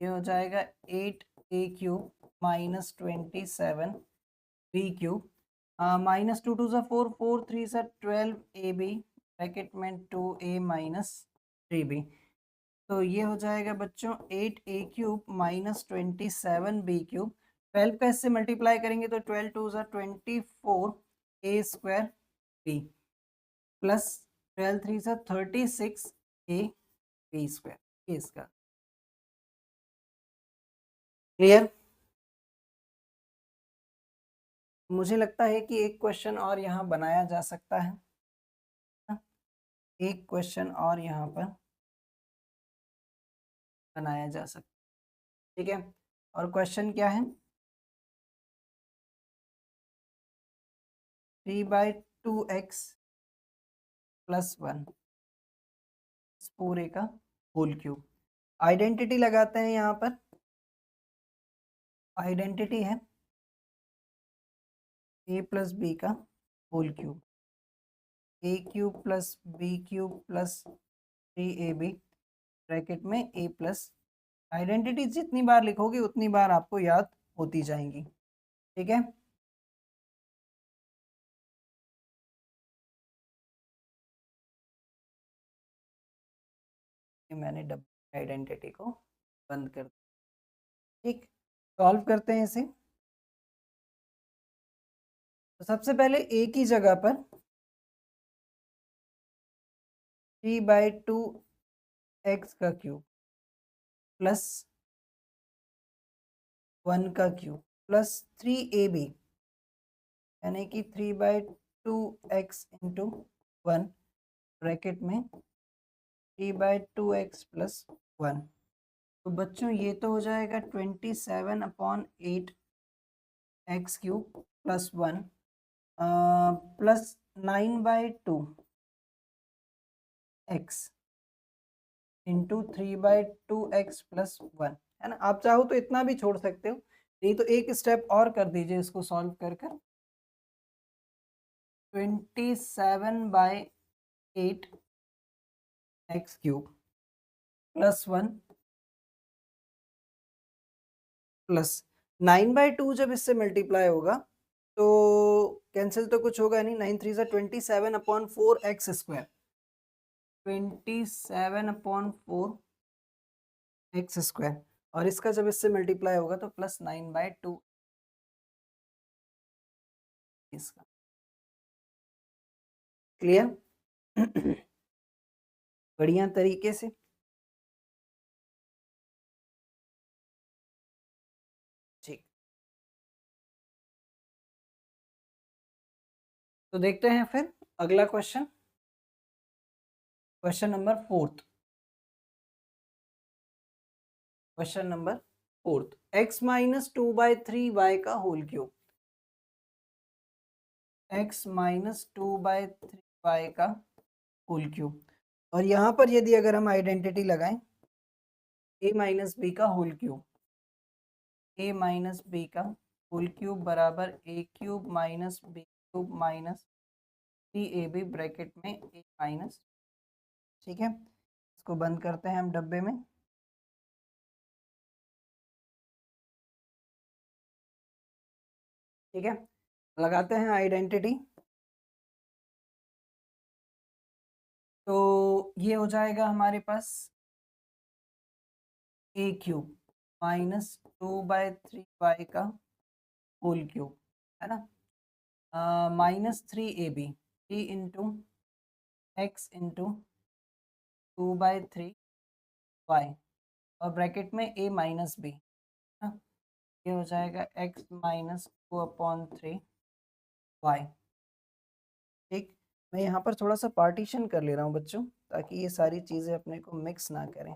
ये हो जाएगा 8a cube minus 27b cube minus 2 2 ज़ा 4, 4 3 ज़ा 12ab ब्रैकेट में 2a माइनस 3b। तो ये हो जाएगा बच्चों 8a cube minus 27b cube. 12 का इससे मल्टीप्लाई करेंगे तो 12 2 ज़ा 24 a स्क्वायर b प्लस 12 3 ज़ा 36 a b स्क्वायर, ये इसका। क्लियर? मुझे लगता है कि एक क्वेश्चन और यहाँ बनाया जा सकता है। एक क्वेश्चन और यहाँ पर बनाया जा सकता है। ठीक है, और क्वेश्चन क्या है? 3/2x प्लस 1 इस पूरे का होल क्यूब। आइडेंटिटी लगाते हैं यहाँ पर। आइडेंटिटी है a प्लस बी का whole cube, a cube plus B cube plus 3ab bracket में a प्लस। आइडेंटिटी जितनी बार लिखोगे उतनी बार आपको याद होती जाएंगी। ठीक है, मैंने डबल आइडेंटिटी को बंद कर दिया। ठीक, सॉल्व करते हैं इसे। तो सबसे पहले a की जगह पर 3/2x का क्यूब प्लस 1 का क्यूब प्लस 3ab यानी कि 3/2x इंटू 1 ब्रैकेट में 3/2x प्लस 1। तो बच्चों ये तो हो जाएगा 27/8 x cube plus 1 plus 9/2 x into 3/2x plus 1 है ना। आप चाहो तो इतना भी छोड़ सकते हो, नहीं तो एक स्टेप और कर दीजिए इसको सॉल्व कर कर। 27/8 एक्स क्यूब प्लस 1 प्लस 9/2 जब इससे मल्टीप्लाई होगा तो कैंसिल तो कुछ होगा नहीं। 9 3 27/4 एक्स स्क्वायर, 27/4 एक्स स्क्वायर, और इसका जब इससे मल्टीप्लाई होगा तो प्लस 9/2 इसका। क्लियर? बढ़िया तरीके से। ठीक। तो देखते हैं फिर अगला question, question number 4। Question number 4, x minus 2/3y का whole cube, x minus 2/3y का होल क्यूब। और यहाँ पर यदि अगर हम आइडेंटिटी लगाएं, a माइनस बी का whole cube, a minus B का होल क्यूब बराबर a cube minus B cube minus 3ab bracket में a माइनस, ठीक है। इसको बंद करते हैं हम डब्बे में, ठीक है। लगाते हैं आइडेंटिटी, तो ये हो जाएगा हमारे पास a क्यूब माइनस 2/3y का होल क्यूब, है ना, minus 3ab, 3 into x into 2/3y और ब्रैकेट में a माइनस बी, ये हो जाएगा x माइनस 2/3y। ठीक, मैं यहाँ पर थोड़ा सा पार्टीशन कर ले रहा हूँ बच्चों, ताकि ये सारी चीज़ें अपने को मिक्स ना करें।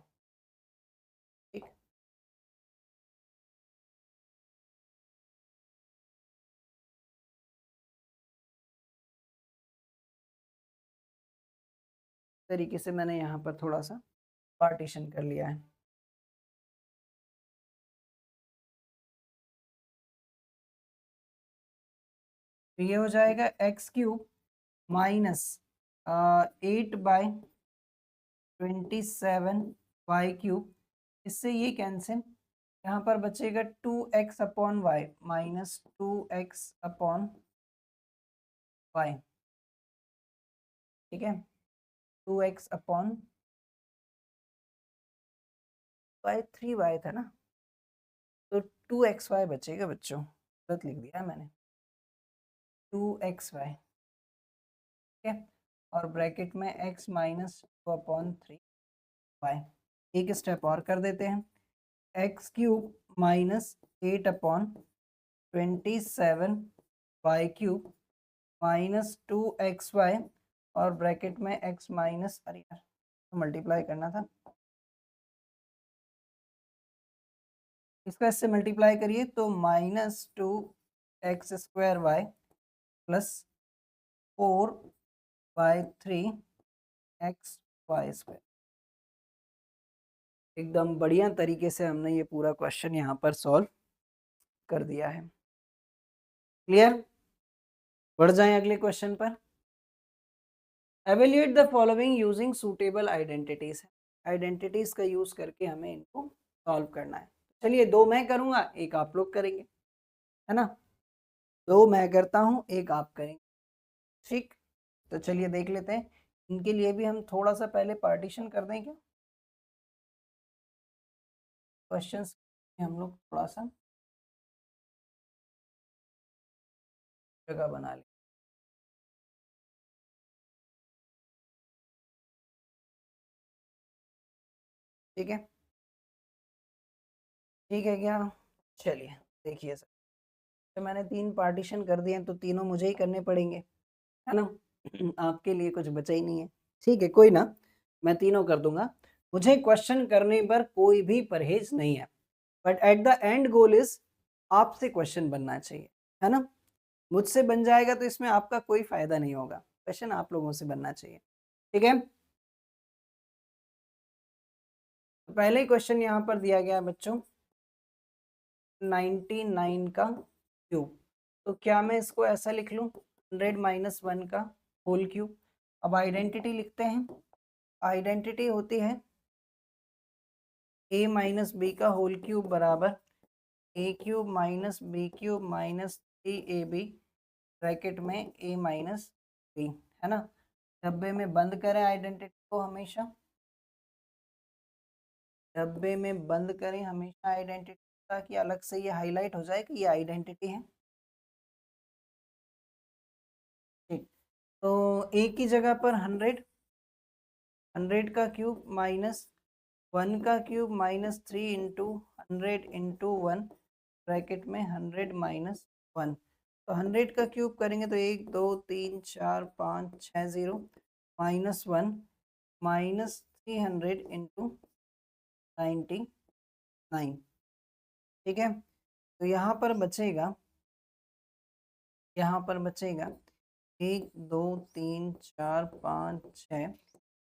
ठीक, तरीके से मैंने यहाँ पर थोड़ा सा पार्टीशन कर लिया है। तो ये हो जाएगा x cube minus 8/27 y cube, इससे ये कैंसिल, यहाँ पर बचेगा 2x/y माइनस 2x/y, ठीक है। 2x/3y था ना, तो 2xy बचेगा बच्चों, गलत लिख दिया मैंने, 2xy, ठीक है। और ब्रैकेट में x माइनस 2/3y। एक स्टेप और कर देते हैं, x cube minus 8/27y cube minus 2xy और ब्रैकेट में x माइनस, अरे यार तो मल्टीप्लाई करना था, इसका इससे मल्टीप्लाई करिए तो माइनस 2x² प्लस 4/3xy²। एकदम बढ़िया तरीके से हमने ये पूरा क्वेश्चन यहाँ पर सॉल्व कर दिया है। क्लियर, बढ़ जाएं अगले क्वेश्चन पर। Evaluate the following using suitable identities, identities का यूज करके हमें इनको सॉल्व करना है। चलिए, दो मैं करूंगा, एक आप लोग करेंगे, है ना। दो मैं करता हूं, एक आप करेंगे, ठीक। तो चलिए देख लेते हैं, इनके लिए भी हम थोड़ा सा पहले पार्टीशन कर दें क्या, क्वेश्चंस हम लोग थोड़ा सा जगह बना लें, ठीक है। ठीक है क्या, चलिए देखिए सर, तो मैंने 3 पार्टीशन कर दिए हैं, तो तीनों मुझे ही करने पड़ेंगे, है ना। आपके लिए कुछ बचा ही नहीं है, ठीक है, कोई ना, मैं तीनों कर दूंगा। मुझे क्वेश्चन करने पर कोई भी परहेज नहीं है, but at the end goal is आपसे क्वेश्चन बनना चाहिए, है ना। मुझसे बन जाएगा तो इसमें आपका कोई फायदा नहीं होगा, क्वेश्चन आप लोगों से बनना चाहिए, ठीक है। तो पहले ही क्वेश्चन यहाँ पर दिया गया है बच्चों, 99 का क्यूब, तो क्या मैं इसको ऐसा लिख लूँ, 100 माइनस 1 का होल क्यूब। अब आइडेंटिटी लिखते हैं, आइडेंटिटी होती है a माइनस बी का होल क्यूब बराबर a cube minus B cube minus 3ab bracket में a माइनस बी, है ना। डब्बे में बंद करें आइडेंटिटी को हमेशा, डब्बे में बंद करें हमेशा आइडेंटिटी, ताकि अलग से ये हाईलाइट हो जाए कि ये आइडेंटिटी है, ठीक। तो a की जगह पर 100, 100 का क्यूब माइनस 1 का cube minus 3 into 100 into 1 bracket में 100 माइनस 1, तो 100 का क्यूब करेंगे तो 1 2 3 4 5 6 0 -1 -300 इंटू 99। ठीक है, तो यहाँ पर बचेगा 1 2 3 4 5 6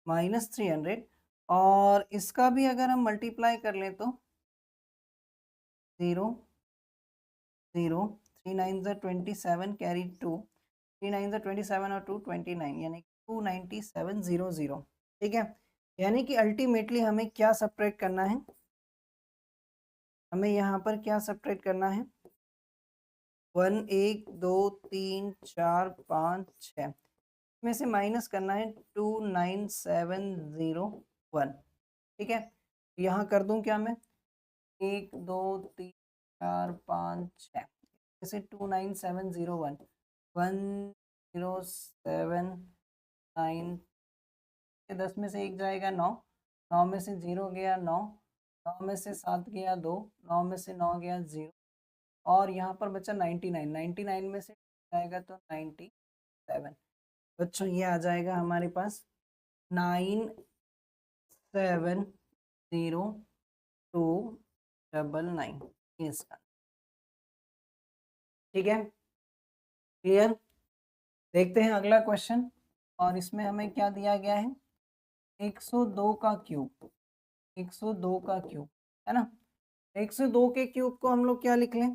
-300, और इसका भी अगर हम मल्टीप्लाई कर लें तो 0 0 3 9 27 कैरी 2, 3 9 27 और 2 29, यानी 29700। ठीक है, यानी कि अल्टीमेटली हमें क्या सब्ट्रैक्ट करना है, हमें यहाँ पर क्या सब्ट्रैक्ट करना है, 1 1 2 3 4 5 6 में से माइनस करना है 29701। ठीक है, यहाँ कर दूं क्या मैं, 1 2 3 4 5 6 जैसे 29701, 1079, 10 में से 1 जाएगा 9, 9 में से 0 गया 9, 9 में से 7 गया 2, 9 में से 9 गया 0, और यहाँ पर बचा 99, 99 में से जाएगा तो 97। बच्चों ये आ जाएगा हमारे पास 970299, इसका। ठीक है, क्लियर। देखते हैं अगला क्वेश्चन, और इसमें हमें क्या दिया गया है, 102 का क्यूब, 102 का क्यूब है ना। 102 के क्यूब को हम लोग क्या लिख लें,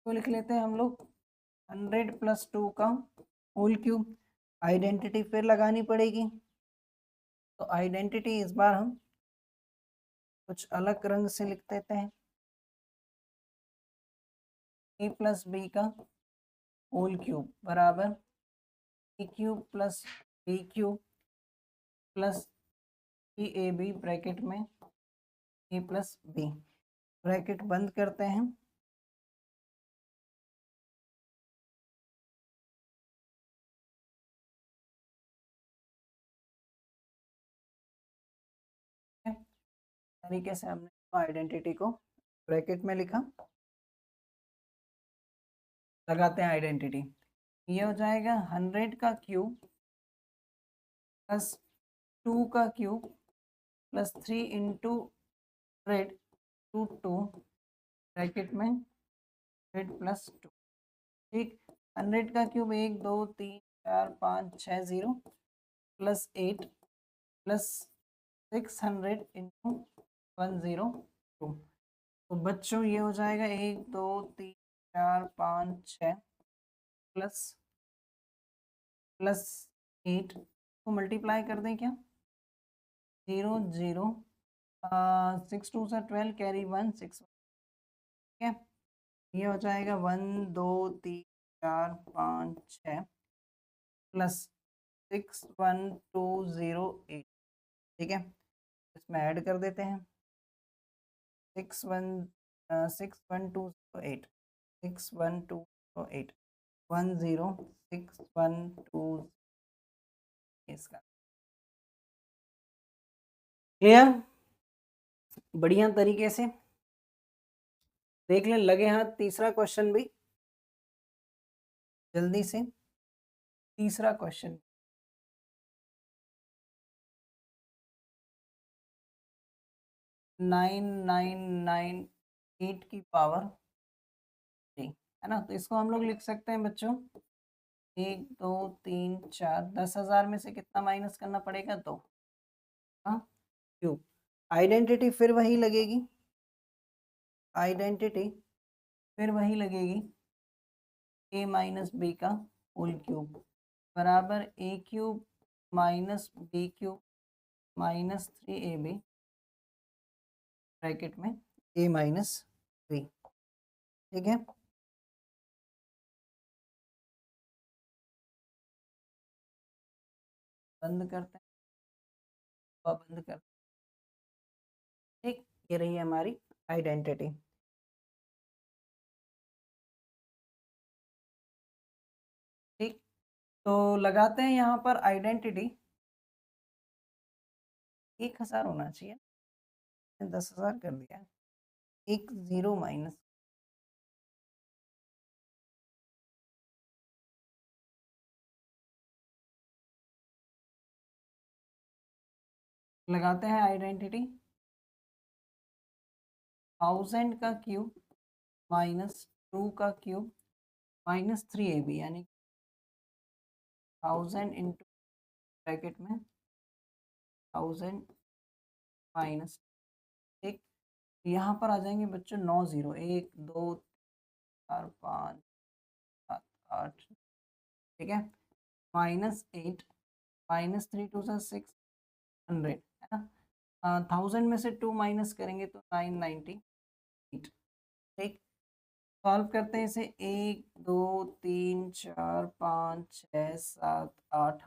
तो लिख लेते हैं हम लोग 100 + 2 का होल क्यूब। आइडेंटिटी फिर लगानी पड़ेगी, तो आइडेंटिटी इस बार हम कुछ अलग रंग से लिख देते हैं, a + b का होल क्यूब बराबर a cube + b cube plus ab bracket में a + b, ब्रैकेट बंद करते हैं, तरीके से हमने आइडेंटिटी को ब्रैकेट में लिखा। लगाते हैं आइडेंटिटी, ये हो जाएगा 100 का क्यूब प्लस 2 का cube plus 3 into 100 two 2 bracket में 100 + 2। ठीक, 100 का क्यूब 1 2 3 4 5 6 0 प्लस 8 प्लस 600 इंटू 102। तो बच्चों ये हो जाएगा 1 2 3 4 5 6 प्लस प्लस 8 को मल्टीप्लाई कर दें क्या, 0 0 6 2 से 12 कैरी 1 6। ठीक है, ये हो जाएगा 1 2 3 4 5 6 प्लस 61208। ठीक है, इसमें ऐड कर देते हैं 61208, 61208 10612, इसका। क्लियर, बढ़िया तरीके से देख लें, लगे हाथ तीसरा क्वेश्चन भी जल्दी से। तीसरा क्वेश्चन, 9998 की पावर 3 है ना, तो इसको हम लोग लिख सकते हैं बच्चों 1 2 3 4, 10,000 में से कितना माइनस करना पड़ेगा, 2। हाँ, क्यूब। आइडेंटिटी फिर वही लगेगी, आइडेंटिटी फिर वही लगेगी, a - b का होल क्यूब बराबर a cube - b cube -3ab bracket में a - b। ठीक है, बंद करते हैं, बंद करते हैं। ठीक, ये रही हमारी आइडेंटिटी। ठीक, तो लगाते हैं यहाँ पर आइडेंटिटी, 1000 होना चाहिए, 10,000 कर दिया, 1 0 माइनस लगाते हैं आइडेंटिटी। 1000 का क्यूब माइनस 2 का क्यूब माइनस 3ab, यानी 1000 इंटू ब्रैकेट में 1000 माइनस, ठीक। यहाँ पर आ जाएंगे बच्चों 9 जीरो, 1 2 4 5 7 8, ठीक है, माइनस 8, माइनस 3 टू सा 600, है ना। 1000 में से 2 माइनस करेंगे तो 998, ठीक। सॉल्व करते हैं इसे, 1 2 3 4 5 6 7 8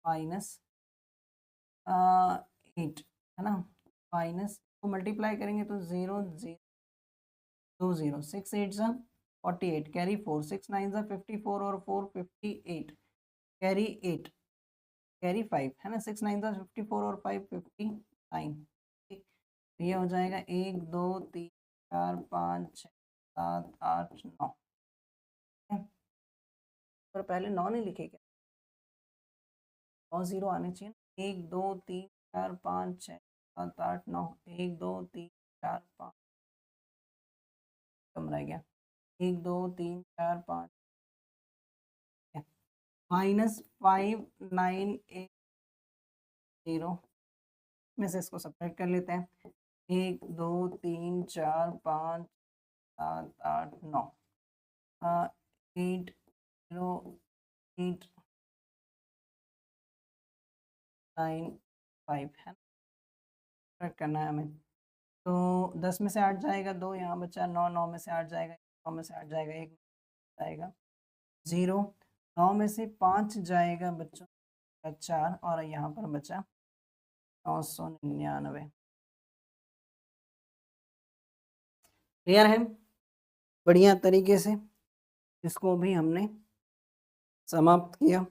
माइनस 8, है ना, माइनस को मल्टीप्लाई करेंगे तो 0 0 2 0, 6 8 सा 48, कैरी 4, 6 9 सा 54 और 4 58, कैरी 8, कैरी 5, है ना, 6 9 सा 54 और 5 59, ठीक। तो ये हो जाएगा 1 2 3 4 5 6 7 8 9, पर पहले 9 नहीं लिखे क्या, 9 जीरो आने चाहिए। 1 2 3 4 5 6 7 8 9, 1 2 3 4 5, कम रह गया, 1 2 3 4 5, माइनस 5980 में से इसको सब्ट्रैक्ट कर लेते हैं। 1 2 3 4 5 7 8 9, 8085 है, सब्ट्रैक्ट करना है हमें। तो 10 में से 8 जाएगा 2, यहाँ बचा 9, 9 में से 8 जाएगा, 9 में से 8 जाएगा 1, जाएगा 0, 9 में से 5 जाएगा बच्चों 4, और यहाँ पर बचा 999। क्लियर है, बढ़िया तरीके से इसको भी हमने समाप्त किया।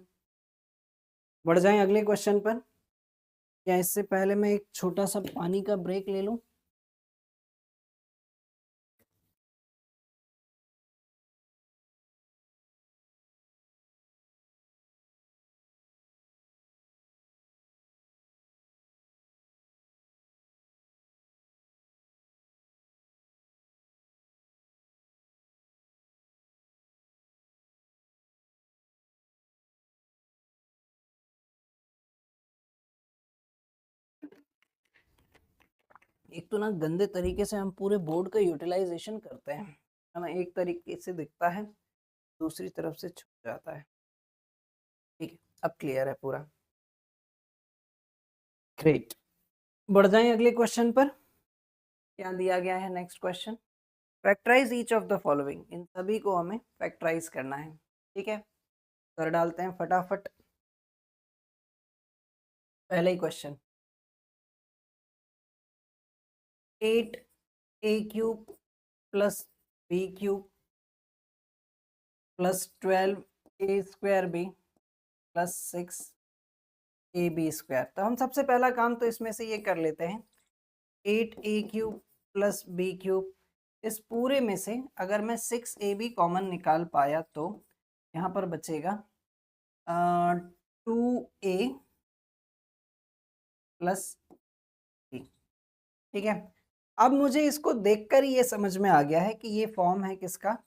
बढ़ जाएं अगले क्वेश्चन पर, या इससे पहले मैं एक छोटा सा पानी का ब्रेक ले लूं। एक तो ना गंदे तरीके से हम पूरे बोर्ड का यूटिलाइजेशन करते हैं, है ना, एक तरीके से दिखता है, दूसरी तरफ से छूट जाता है, ठीक है। अब क्लियर है पूरा, ग्रेट। बढ़ जाएं अगले क्वेश्चन पर, क्या दिया गया है next question. Factorise each of the following, इन सभी को हमें फैक्टराइज करना है, ठीक है। कर डालते हैं फटाफट, पहले ही question, 8a³ plus b³ plus 12a² plus 6ab²। तो हम सबसे पहला काम तो इसमें से ये कर लेते हैं, 8a³ प्लस b³, इस पूरे में से अगर मैं 6ab कॉमन निकाल पाया तो यहाँ पर बचेगा 2a प्लस b, ठीक है। अब मुझे इसको देखकर ही ये समझ में आ गया है कि ये फॉर्म है किसका,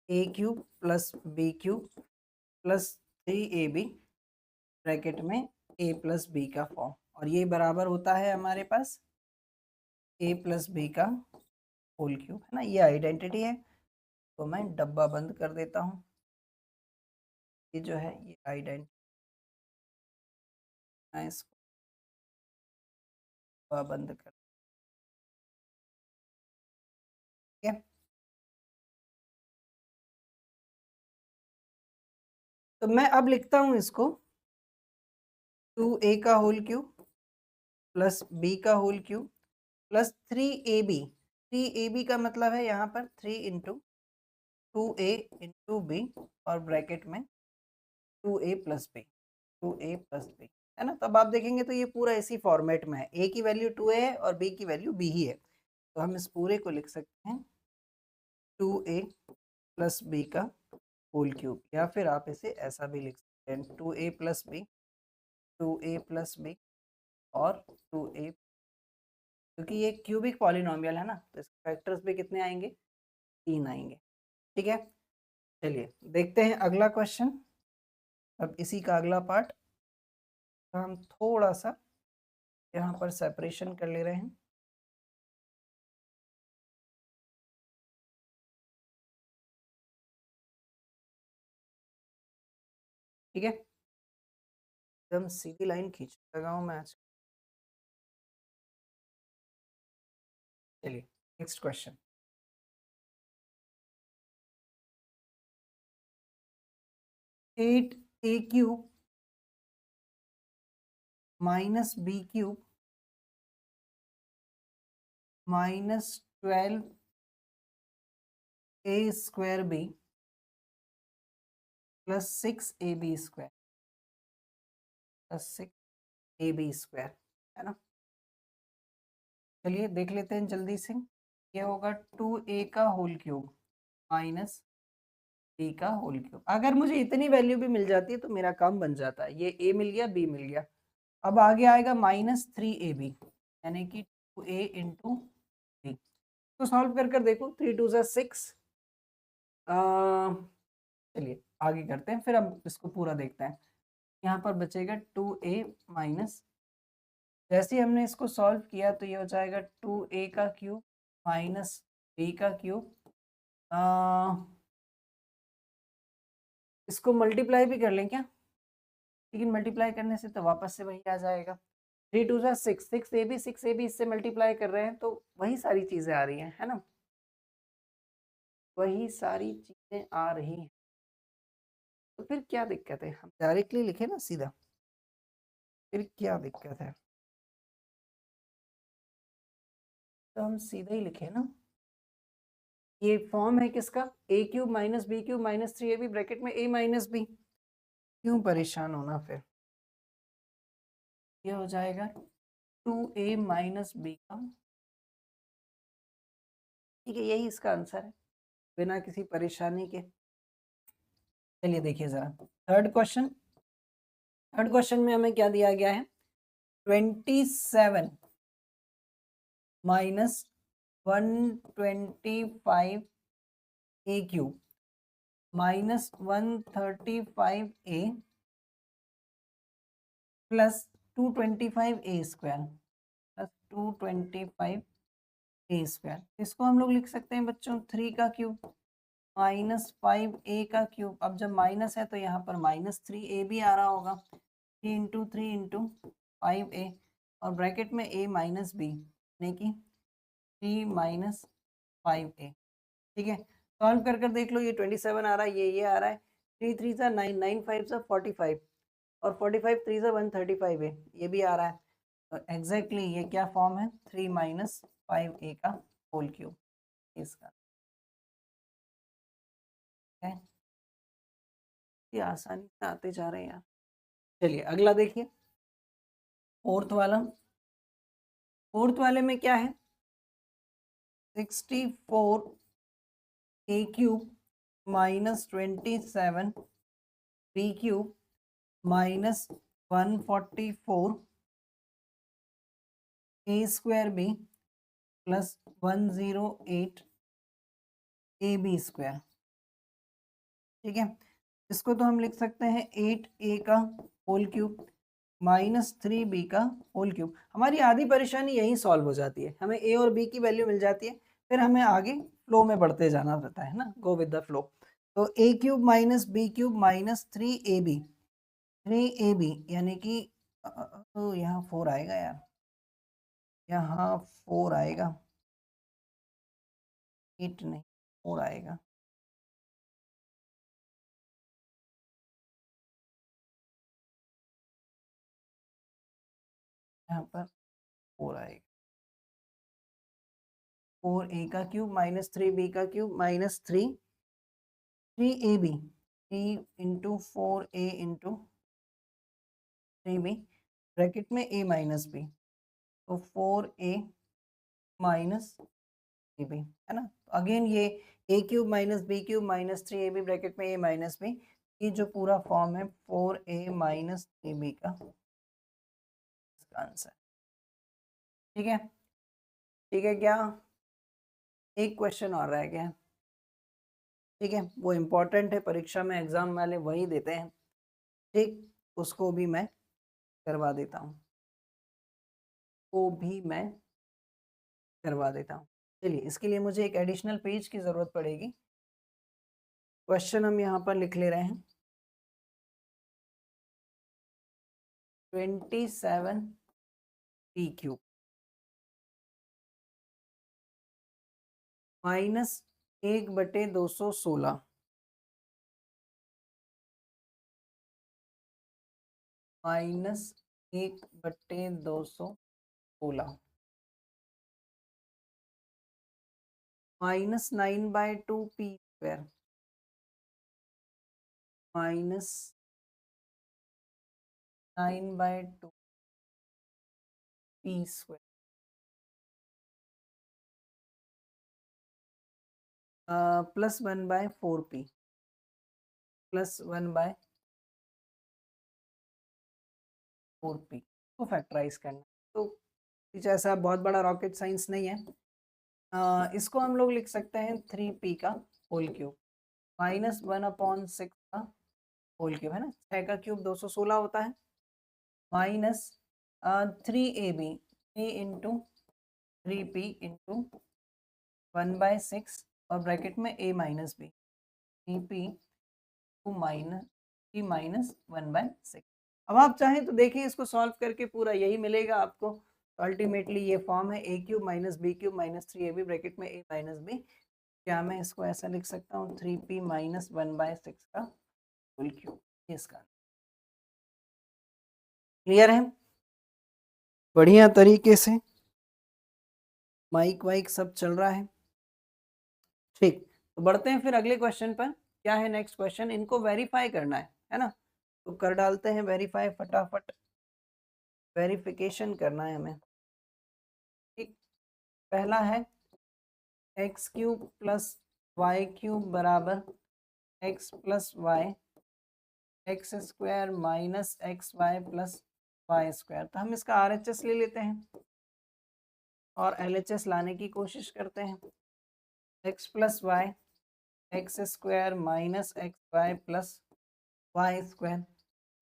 a³ plus b³ plus 3ab bracket में a प्लस b का फॉर्म, और ये बराबर होता है हमारे पास a प्लस b का होल क्यूब, है ना, ये आइडेंटिटी है। तो मैं डब्बा बंद कर देता हूँ, ये जो है ये आइडेंटिटी, मैं इसको डब्बा बंद कर, ठीक है। तो मैं अब लिखता हूँ इसको 2a का होल क्यूब प्लस b का whole cube plus 3ab, 3ab का मतलब है यहाँ पर 3 इंटू 2a इंटू b, और ब्रैकेट में 2a plus b, 2a plus b, है ना। तब आप देखेंगे तो ये पूरा इसी फॉर्मेट में है, a की वैल्यू 2a है और b की वैल्यू b ही है, तो हम इस पूरे को लिख सकते हैं 2a प्लस b का होल क्यूब, या फिर आप इसे ऐसा भी लिख सकते हैं 2a plus b, 2a plus b और 2a, क्योंकि ये क्यूबिक पॉलिनोमियल है ना, तो इसके फैक्टर्स भी कितने आएंगे, 3 आएंगे। ठीक है, चलिए देखते हैं अगला क्वेश्चन। अब इसी का अगला पार्ट हम थोड़ा सा यहाँ पर सेपरेशन कर ले रहे हैं। ठीक है, एकदम सीधी लाइन खींच लगा हूँ मैं आज। चलिए next question. 8a cube minus B cube minus 12a square B plus 6ab square plus 6ab square, है ना। चलिए देख लेते हैं जल्दी से। ये होगा 2a का होल क्यूब माइनस बी का होल क्यूब। अगर मुझे इतनी वैल्यू भी मिल जाती है तो मेरा काम बन जाता है। ये a मिल गया, b मिल गया। अब आगे आएगा माइनस 3ab, यानी कि 2a इंटू बी। तो सॉल्व कर देखो, 3 2 ज़ा 6। चलिए आगे करते हैं, फिर हम इसको पूरा देखते हैं। यहाँ पर बचेगा 2a माइनस, जैसे ही हमने इसको सॉल्व किया तो ये हो जाएगा 2a का क्यूब माइनस b का क्यूब। इसको मल्टीप्लाई भी कर लें क्या, लेकिन मल्टीप्लाई करने से तो वापस से वही आ जाएगा। 3 2 ज़ा 6, 6ab इससे मल्टीप्लाई कर रहे हैं तो वही सारी चीज़ें आ रही हैं, है ना, वही सारी चीज़ें आ रही हैं। तो फिर क्या दिक्कत है, हम डायरेक्टली लिखे ना सीधा, फिर क्या दिक्कत है, तो हम सीधा ही लिखे ना। ये फॉर्म है किसका, a cube minus B cube minus 3ab bracket में a माइनस बी। क्यों परेशान होना, फिर ये हो जाएगा 2a माइनस बी का। ठीक है, यही इसका आंसर है बिना किसी परेशानी के। चलिए देखिए जरा थर्ड क्वेश्चन। थर्ड क्वेश्चन में हमें क्या दिया गया है, 27 माइनस 125 ए क्यूब माइनस 135 ए प्लस 225 ए स्क्वायर प्लस 225 ए स्क्वायर। इसको हम लोग लिख सकते हैं बच्चों 3 का क्यूब माइनस 5a का क्यूब। अब जब माइनस है तो यहाँ पर माइनस 3a भी आ रहा होगा, 3 × 3 × 5a और ब्रैकेट में a माइनस बी, यानी कि 3 माइनस 5a। ठीक है, सॉल्व कर देख लो, ये 27 आ रहा है, ये आ रहा है, 3 3 सा 9, 9 5 सा 45 और 45 3 सा 135 है, ये भी आ रहा है। तो एग्जैक्टली ये क्या फॉर्म है, 3 माइनस 5a का होल क्यूब इसका है। ये आसानी से आते जा रहे हैं यार। चलिए अगला देखिए, फोर्थ वाला। फोर्थ वाले में क्या है, 64 A cube minus 27 B cube minus 144 A square B plus 108 A B square. ठीक है, इसको तो हम लिख सकते हैं 8a का होल क्यूब माइनस 3b का होल क्यूब। हमारी आधी परेशानी यही सॉल्व हो जाती है, हमें a और b की वैल्यू मिल जाती है, फिर हमें आगे फ्लो में बढ़ते जाना रहता है ना, गो विद द फ्लो। तो a cube minus B cube minus 3ab यानी कि तो यहाँ 4 आएगा यार, यहाँ 4 आएगा, 8 नहीं 4 आएगा। यहाँ पर 4 आएगा, 4a का क्यूब माइनस 3b का cube minus 3ab 3 into 4a into 3b bracket में a माइनस b, तो 4a माइनस 3b, है ना। अगेन ये a cube minus B cube minus 3ab bracket में a माइनस b, ये जो पूरा फॉर्म है 4a माइनस 3b का इसका आंसर। ठीक है, ठीक है क्या? एक क्वेश्चन और रह गया है। ठीक है, वो इम्पोर्टेंट है, परीक्षा में एग्जाम वाले वही देते हैं। ठीक, उसको भी मैं करवा देता हूँ, वो भी मैं करवा देता हूँ। चलिए, इसके लिए मुझे एक एडिशनल पेज की ज़रूरत पड़ेगी। क्वेश्चन हम यहाँ पर लिख ले रहे हैं 27 P cube minus 1/216 minus 1/216 minus 9/2 P square minus 9/2 P square plus 1/4 P plus 1/4 P को फैक्टराइज करना। तो कुछ ऐसा बहुत बड़ा रॉकेट साइंस नहीं है। इसको हम लोग लिख सकते हैं 3p का होल क्यूब माइनस 1/6 का होल क्यूब, है ना। 6 का क्यूब 216 होता है, minus 3ab 3 into 3p into 1/6 और ब्रैकेट में a minus b 3p two minus p minus 1/6। अब आप चाहें तो देखिए, इसको सॉल्व करके पूरा यही मिलेगा आपको। तो अल्टीमेटली ये फॉर्म है a cube minus b cube minus 3ab bracket में a माइनस b। क्या मैं इसको ऐसा लिख सकता हूँ 3p माइनस 1/6 का होल क्यूब, इसका क्लियर है? बढ़िया तरीके से माइक वाइक सब चल रहा है। ठीक, तो बढ़ते हैं फिर अगले क्वेश्चन पर। क्या है नेक्स्ट क्वेश्चन? इनको वेरीफाई करना है ना। तो कर डालते हैं वेरीफाई, फटाफट वेरिफिकेशन करना है हमें। ठीक, पहला है x cube plus Y cube बराबर X plus Y x square minus x Y plus Y square. तो हम इसका RHS ले लेते हैं और LHS लाने की कोशिश करते हैं। X plus Y x square minus x Y plus Y square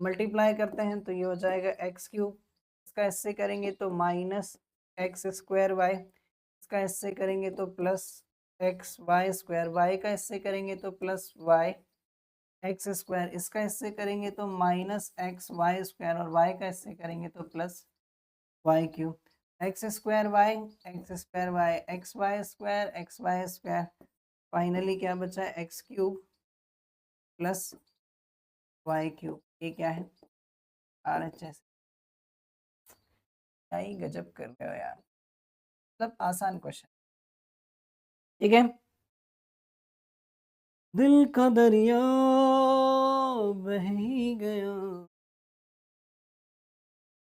multiply करते हैं तो ये हो जाएगा एक्स क्यूब, इसका इससे करेंगे तो माइनस एक्स स्क्वायर वाई, इसका इससे करेंगे तो plus x y square, y का इससे करेंगे तो प्लस वाई एक्स स्क्वायर, इसका इससे करेंगे तो माइनस एक्स वाई स्क्वायर और वाई का इससे करेंगे तो plus Y cube. X square y x square y x y square finally क्या बचा है x cube plus Y cube. ये क्या है RHS। क्या ही गजब कर रहे हो यार, मतलब आसान क्वेश्चन। ठीक है, दिल का दरिया बह ही गया,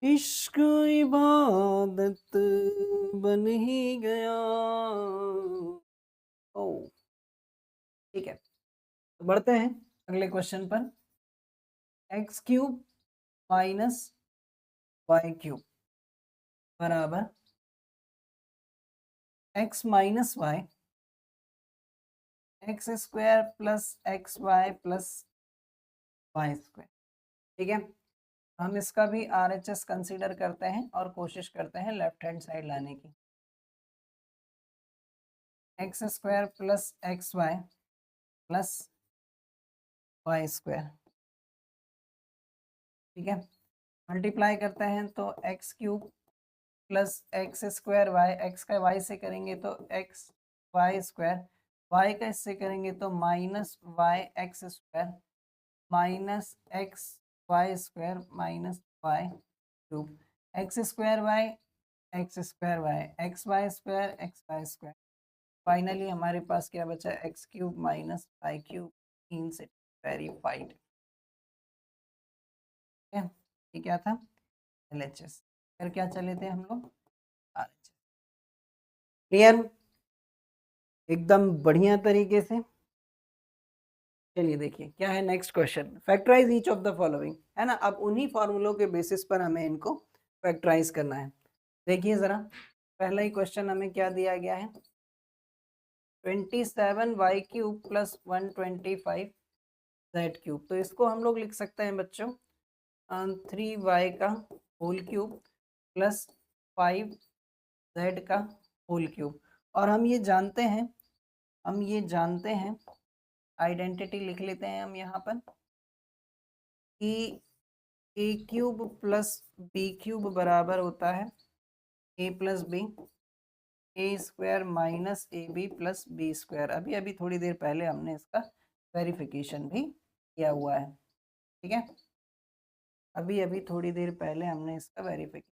इश्क इबादत बन ही गया। ओ ठीक है, तो बढ़ते हैं अगले क्वेश्चन पर। X cube minus Y cube बराबर X minus Y x square plus x Y plus Y square. ठीक है, हम इसका भी RHS कंसीडर करते हैं और कोशिश करते हैं लेफ्ट हैंड साइड लाने की। X square plus x Y plus Y square. ठीक है, मल्टीप्लाई करते हैं तो x cube plus x square y, x का वाई से करेंगे तो एक्स वाई स्क्वायर, वाई का इससे करेंगे तो minus Y x square minus x y square minus Y cube, x square y x square y x y square x y square. Finally हमारे पास क्या बचा x cube minus Y cube hence verified. ये क्या था LHS, फिर क्या चले थे हम लोग RHS। क्लियर, एकदम बढ़िया तरीके से। चलिए देखिए क्या है next question. Factorise each of the following, है ना। अब उन्हीं फॉर्मूलों के बेसिस पर हमें इनको फैक्टराइज करना है। देखिए ज़रा, पहला ही क्वेश्चन हमें क्या दिया गया है, 27y³ प्लस 125z³। तो इसको हम लोग लिख सकते हैं बच्चों 3y का होल क्यूब प्लस 5z का होल क्यूब। और हम ये जानते हैं आइडेंटिटी लिख लेते हैं हम यहाँ पर कि a³ प्लस b³ बराबर होता है a plus b, a² minus ab plus b²। अभी अभी थोड़ी देर पहले हमने इसका वेरिफिकेशन भी किया हुआ है, ठीक है। अभी अभी थोड़ी देर पहले हमने इसका वेरिफिकेशन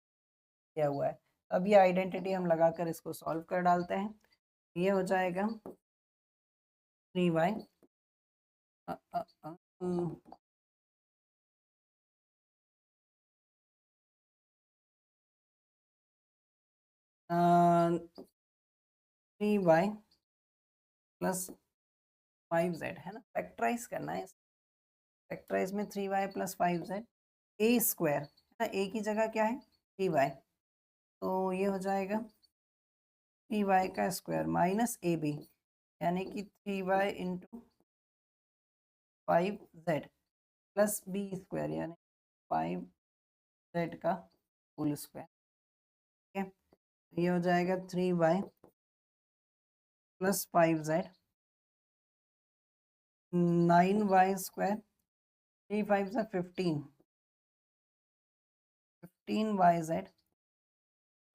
किया हुआ है। अब ये आइडेंटिटी हम लगाकर इसको सॉल्व कर डालते हैं। ये हो जाएगा 3y अ, अ, अ, उम, 3y प्लस 5z है ना, फैक्टराइज करना है। फैक्टराइज में 3y प्लस 5z a² है ना, a की जगह क्या है 3y, तो ये हो जाएगा 3y का स्क्वायर माइनस ab, यानी कि 3y into 5z plus b² यानी 5z का होल स्क्वायर, ठीक है। ये हो जाएगा 3y प्लस 5z 9y², 3 5 से 15y z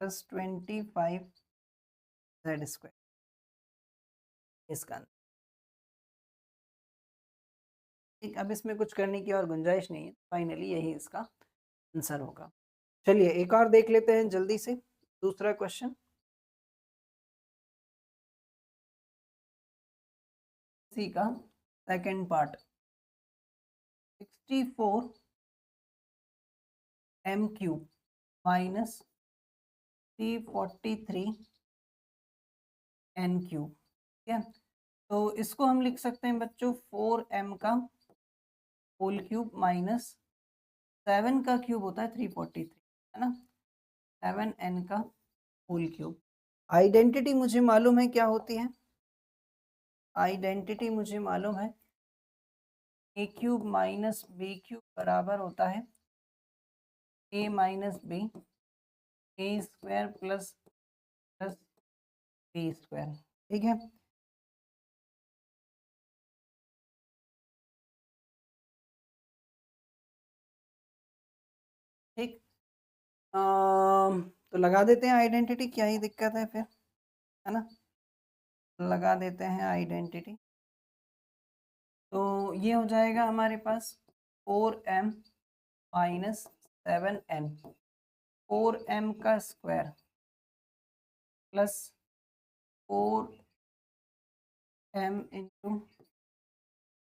प्लस 25z², इसका ठीक। अब इसमें कुछ करने की और गुंजाइश नहीं है, फाइनली यही इसका आंसर होगा। चलिए एक और देख लेते हैं जल्दी से, दूसरा क्वेश्चन सी का second part, 64m³ minus 343n³, ठीक है। तो इसको हम लिख सकते हैं बच्चों 4m का होल क्यूब माइनस 7 का क्यूब होता है 343, है ना, 7n का होल क्यूब। आइडेंटिटी मुझे मालूम है क्या होती है, आइडेंटिटी मुझे मालूम है a³ माइनस b³ बराबर होता है a minus b, a² plus plus b², ठीक है। ठीक, तो लगा देते हैं आइडेंटिटी, क्या ही दिक्कत है फिर, है ना, लगा देते हैं आइडेंटिटी। तो ये हो जाएगा हमारे पास 4m माइनस 7n, 4m का square plus 4m into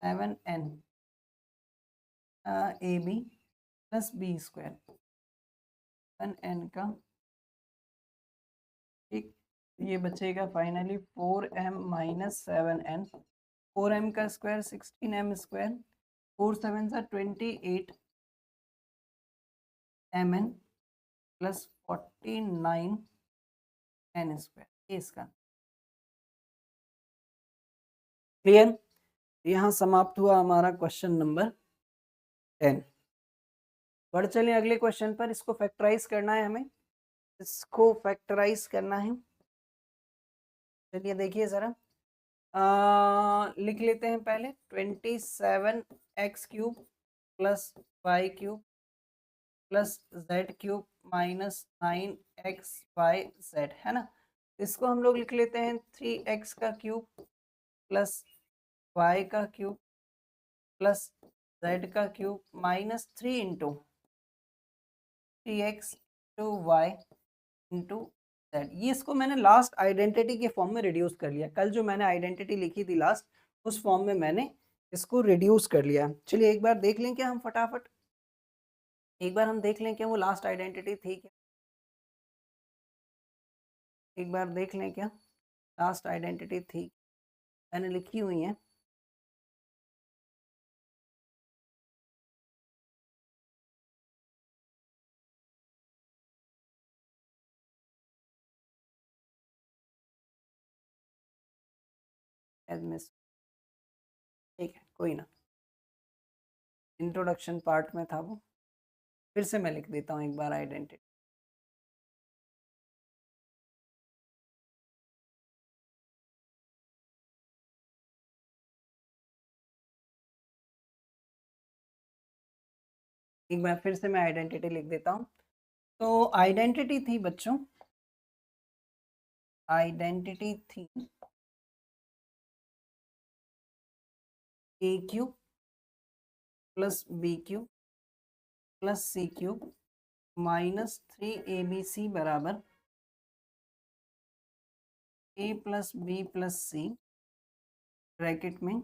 7n a b plus b² 1n का, ठीक। ये बचेगा finally 4m minus 7n, 4m का स्क्वायर 16m², 4 7 सा 28mn प्लस 49n², ये इसका क्लियर। यहाँ समाप्त हुआ हमारा क्वेश्चन नंबर 10। बढ़ चले अगले क्वेश्चन पर, इसको फैक्टराइज करना है हमें, इसको फैक्टराइज करना है। चलिए देखिए ज़रा, लिख लेते हैं पहले 27x³ plus y³ plus z³ minus 9xyz, है ना। इसको हम लोग लिख लेते हैं 3x का क्यूब प्लस y का क्यूब प्लस z का cube minus 3 into 3x two y into z। ये इसको मैंने लास्ट आइडेंटिटी के फॉर्म में रिड्यूस कर लिया, कल जो मैंने आइडेंटिटी लिखी थी लास्ट, उस फॉर्म में मैंने इसको रिड्यूस कर लिया। चलिए एक बार देख लें क्या हम फटाफट, एक बार हम देख लें क्या वो लास्ट आइडेंटिटी थी क्या, एक बार देख लें क्या लास्ट आइडेंटिटी थी, मैंने लिखी हुई है। मिस, ठीक है कोई ना, इंट्रोडक्शन पार्ट में था वो। फिर से मैं लिख देता हूँ एक बार आइडेंटिटी। एक बार फिर से मैं आइडेंटिटी लिख देता हूँ। तो आइडेंटिटी थी बच्चों, आइडेंटिटी थी A cube plus B cube plus C cube minus 3abc बराबर a plus B plus C bracket में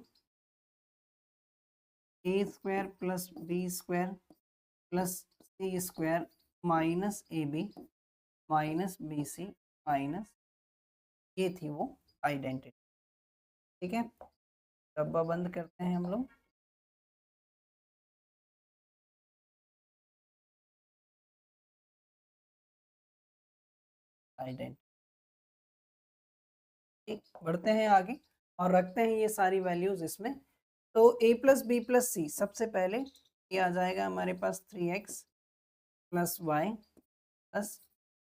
A square plus B square plus C square minus A B minus B C minus, ये थी वो आइडेंटिटी। ठीक है, डब्बा बंद करते हैं हम लोग। आइडेंटिटी, ठीक, बढ़ते हैं आगे और रखते हैं ये सारी वैल्यूज इसमें। तो a प्लस बी प्लस सी, सबसे पहले ये आ जाएगा हमारे पास 3x प्लस वाई प्लस,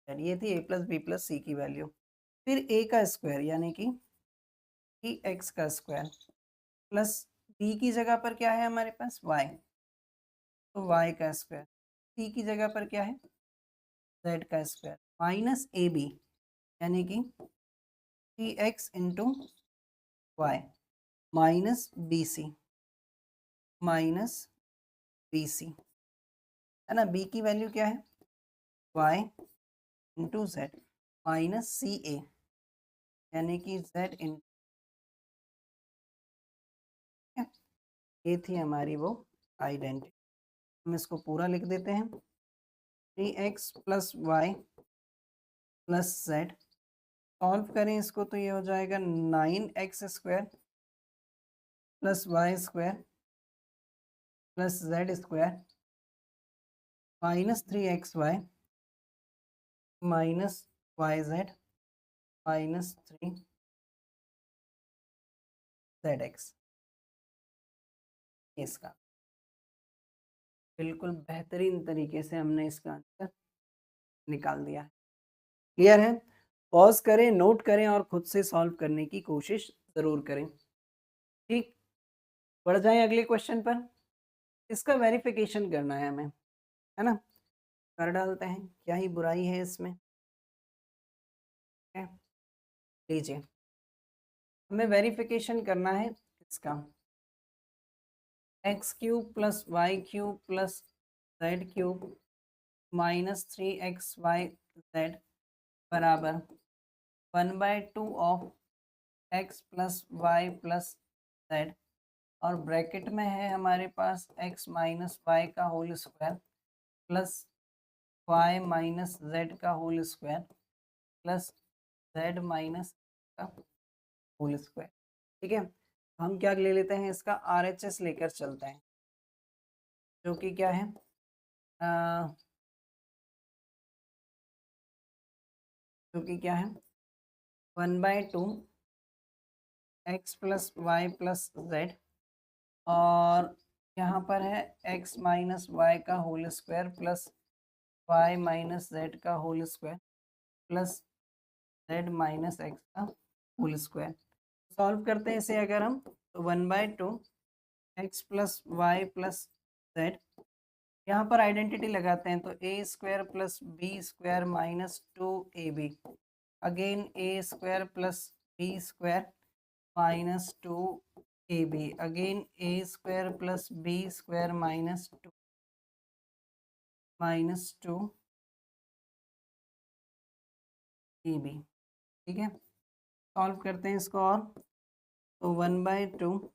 ये थी a प्लस बी प्लस सी की वैल्यू। फिर a का स्क्वायर यानी कि x का स्क्वायर प्लस b की जगह पर क्या है हमारे पास y, तो y का स्क्वायर, c की जगह पर क्या है z का स्क्वायर माइनस ए बी यानी कि 3x into y minus B C minus B c, है ना। b की वैल्यू क्या है y into z minus c a यानी कि z इन, ये थी हमारी वो आइडेंटिटी। हम इसको पूरा लिख देते हैं, 3x plus Y plus z, solve करें इसको तो ये हो जाएगा 9x square plus Y square plus Z square minus 3xy minus Y Z minus 3zx। इसका बिल्कुल बेहतरीन तरीके से हमने इसका आंसर निकाल दिया है। क्लियर है? पॉज करें, नोट करें और खुद से सॉल्व करने की कोशिश जरूर करें। ठीक, बढ़ जाएं अगले क्वेश्चन पर। इसका वेरिफिकेशन करना है हमें, है ना। कर डालते हैं, क्या ही बुराई है इसमें। लीजिए, हमें वेरिफिकेशन करना है इसका, X cube plus Y cube plus Z cube minus 3xyz बराबर 1/2 of X plus Y plus Z, और ब्रैकेट में है हमारे पास x माइनस वाई का whole square plus y minus Z का whole square plus z minus का होल स्क्वायर। ठीक है, हम क्या ले लेते हैं, इसका RHS लेकर चलते हैं, जो कि क्या है जो कि क्या है 1/2 x plus Y plus Z, और यहाँ पर है x माइनस वाई का whole square plus y minus Z का whole square plus z minus X का होल स्क्वायर। सॉल्व करते हैं इसे अगर हम, तो 1/2 x plus Y plus Z, यहाँ पर आइडेंटिटी लगाते हैं तो A square plus B square minus 2ab, again A square plus B square minus 2ab, again A square plus B square minus 2ab। ठीक है, सॉल्व करते हैं इसको और, तो 1/2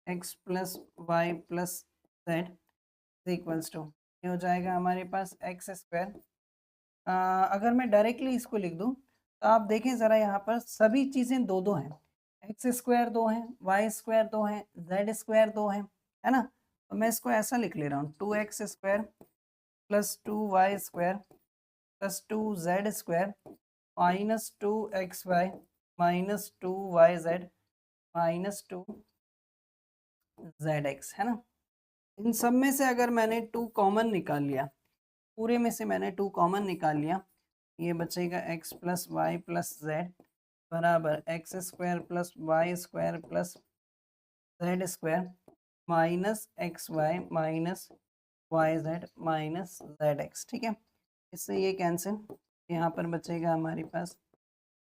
x plus Y plus z equals to, ये हो जाएगा हमारे पास एक्स स्क्वायर। अगर मैं डायरेक्टली इसको लिख दूं तो आप देखें ज़रा, यहाँ पर सभी चीज़ें दो दो हैं, एक्स स्क्वायर दो हैं, वाई स्क्वायर दो हैं, जेड स्क्वायर दो हैं, है ना। तो मैं इसको ऐसा लिख ले रहा हूँ, 2x square plus 2y square plus 2z square minus 2xy minus 2yz -2 ZX, है ना। इन सब में से अगर मैंने 2 कॉमन निकाल लिया, पूरे में से मैंने 2 कॉमन निकाल लिया, ये बचेगा x plus Y plus Z बराबर X square plus Y square plus Z square minus x Y minus Y Z minus Z X. ठीक है, इससे ये कैंसिल, यहाँ पर बचेगा हमारे पास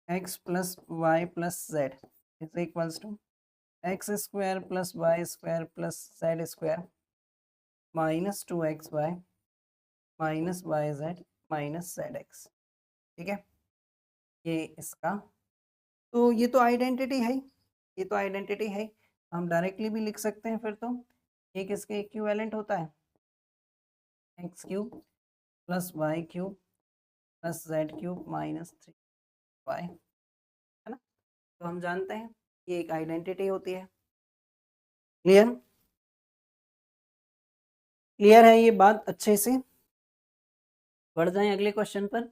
x plus Y plus Z is equals to X square plus Y square plus Z square minus 2xy minus Y Z minus Z X. ठीक है, ये इसका, तो ये तो आइडेंटिटी है, ये तो आइडेंटिटी है, हम डायरेक्टली भी लिख सकते हैं फिर तो। ये किसके इक्विवेलेंट होता है, x cube plus Y cube plus Z cube minus 3y, है ना। तो हम जानते हैं ये एक आइडेंटिटी होती है। क्लियर, क्लियर है ये बात अच्छे से। बढ़ जाएं अगले क्वेश्चन पर।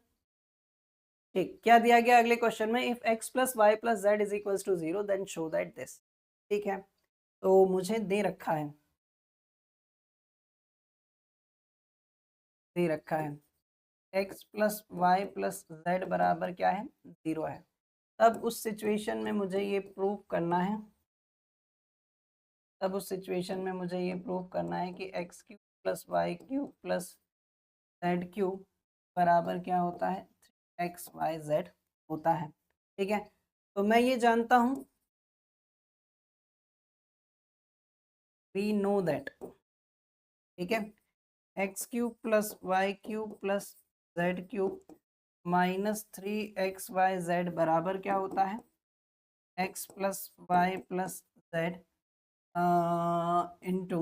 ठीक, क्या दिया गया अगले क्वेश्चन में, if x plus Y plus Z is equals to 0 then show that this. ठीक है, तो मुझे दे रखा है, दे रखा है x plus Y plus Z बराबर क्या है, 0 है। तब उस सिचुएशन में मुझे ये प्रूव करना है, तब उस सिचुएशन में मुझे ये प्रूव करना है कि x cube plus Y cube plus Z cube बराबर क्या होता है, एक्स वाई जेड होता है। ठीक है, तो मैं ये जानता हूँ, वी नो दैट, ठीक है, x cube plus Y cube plus Z cube minus 3xyz बराबर क्या होता है, x plus Y plus z into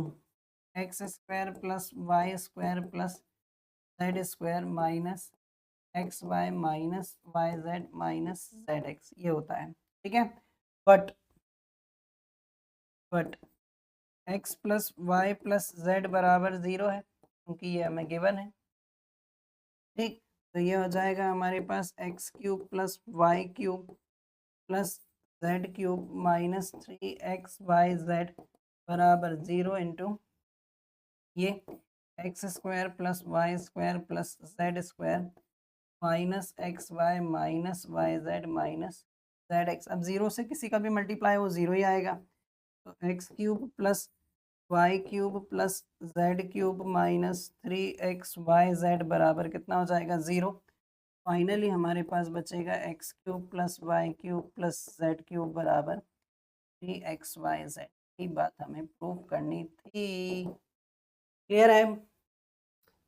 x square plus Y square plus Z square minus x Y minus Y Z minus Z x, ये होता है। ठीक है, but x plus Y plus Z बराबर 0 है क्योंकि ये हमें गिवन है। ठीक, तो ये हो जाएगा हमारे पास X cube plus Y cube plus Z cube minus 3xyz बराबर 0 इंटू ये X square plus Y square plus Z square minus x Y minus Y Z minus Z X. अब 0 से किसी का भी मल्टीप्लाई वो 0 ही आएगा, तो x cube plus Y cube plus Z cube minus 3xyz बराबर कितना हो जाएगा, 0। फाइनली हमारे पास बचेगा x cube plus Y cube plus Z cube बराबर 3xyz। ये बात हमें प्रूव करनी थी। क्लियर है,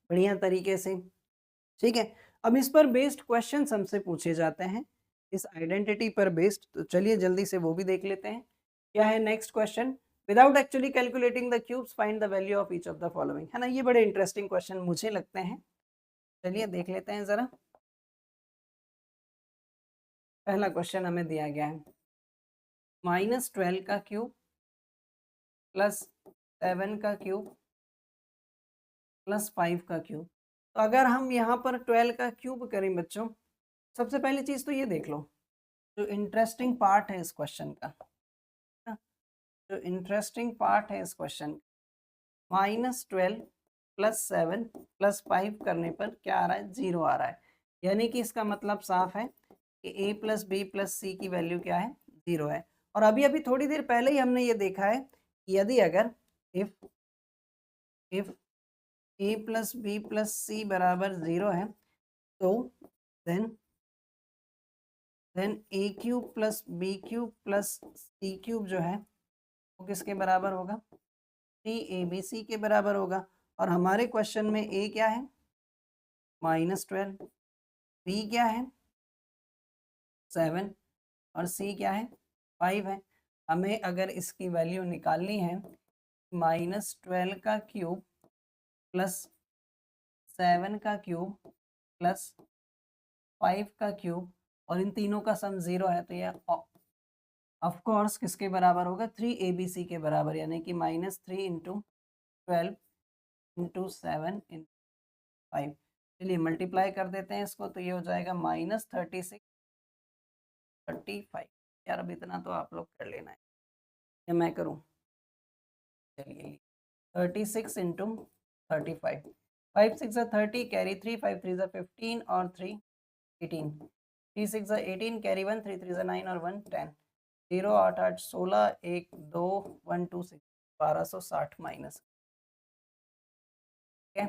बढ़िया तरीके से। ठीक है, अब इस पर बेस्ड क्वेश्चंस हमसे पूछे जाते हैं, इस आइडेंटिटी पर बेस्ड। तो चलिए जल्दी से वो भी देख लेते हैं। क्या है next question, without actually calculating the cubes find the value of each of the following, है ना। ये बड़े इंटरेस्टिंग क्वेश्चन मुझे लगते हैं, चलिए देख लेते हैं जरा। पहला क्वेश्चन हमें दिया गया है -12 का क्यूब प्लस 7 का क्यूब प्लस 5 का क्यूब। तो अगर हम यहाँ पर 12 का क्यूब करें बच्चों, सबसे पहली चीज तो ये देख लो, जो इंटरेस्टिंग पार्ट है इस क्वेश्चन का, ना, जो इंटरेस्टिंग पार्ट है इस क्वेश्चन, -12 प्लस 7 प्लस 5 करने पर क्या आ रहा है, 0 आ रहा है। यानी कि इसका मतलब साफ है कि a प्लस बी प्लस सी की वैल्यू क्या है, 0 है। और अभी अभी थोड़ी देर पहले ही हमने ये देखा है कि यदि अगर if a plus B plus C बराबर 0 है, तो then A cube plus B cube plus C cube जो है वो किसके बराबर होगा, 3abc के बराबर होगा। और हमारे क्वेश्चन में a क्या है, -12, b क्या है 7 और c क्या है 5 है। हमें अगर इसकी वैल्यू निकालनी है, -12 का क्यूब प्लस 7 का क्यूब प्लस 5 का क्यूब और इन तीनों का सम 0 है, तो यह ऑफ कोर्स किसके बराबर होगा, 3abc के बराबर, यानी कि -3 इंटू 12 इंटू 7 इंटू 5। चलिए मल्टीप्लाई कर देते हैं इसको, तो ये हो जाएगा -36 35। यार अब इतना तो आप लोग कर लेना है, या मैं करूँ? चलिए 36 इंटू 35, 5 6 30, कैरी 3, 5 3 15 और 3 18, 3 6 18, कैरी 1, 3 3 9 और 1 10, 0 8 8 16, 1 2 1 2 6, 1260 माइनस। ठीक है,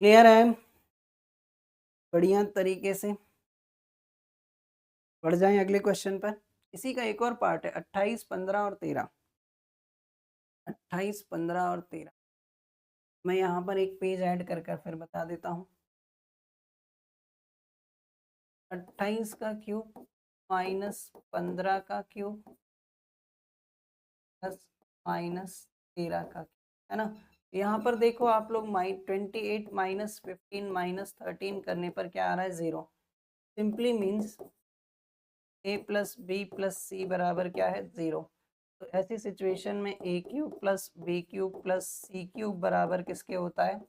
क्लियर है? बढ़िया तरीके से बढ़ जाएं अगले क्वेश्चन पर। इसी का एक और पार्ट है 28 15 और 13। 28 15 और 13 मैं यहाँ पर एक पेज ऐड कर कर फिर बता देता हूँ। 28 का क्यूब माइनस 15 का क्यूब प्लस माइनस 13 का क्यूब, है ना। यहाँ पर देखो आप लोग 28 माइनस 15 माइनस 13 करने पर क्या आ रहा है? 0। Simply means A plus B plus C बराबर क्या है? 0। तो ऐसी सिचुएशन में A cube plus B cube plus C cube बराबर किसके होता है?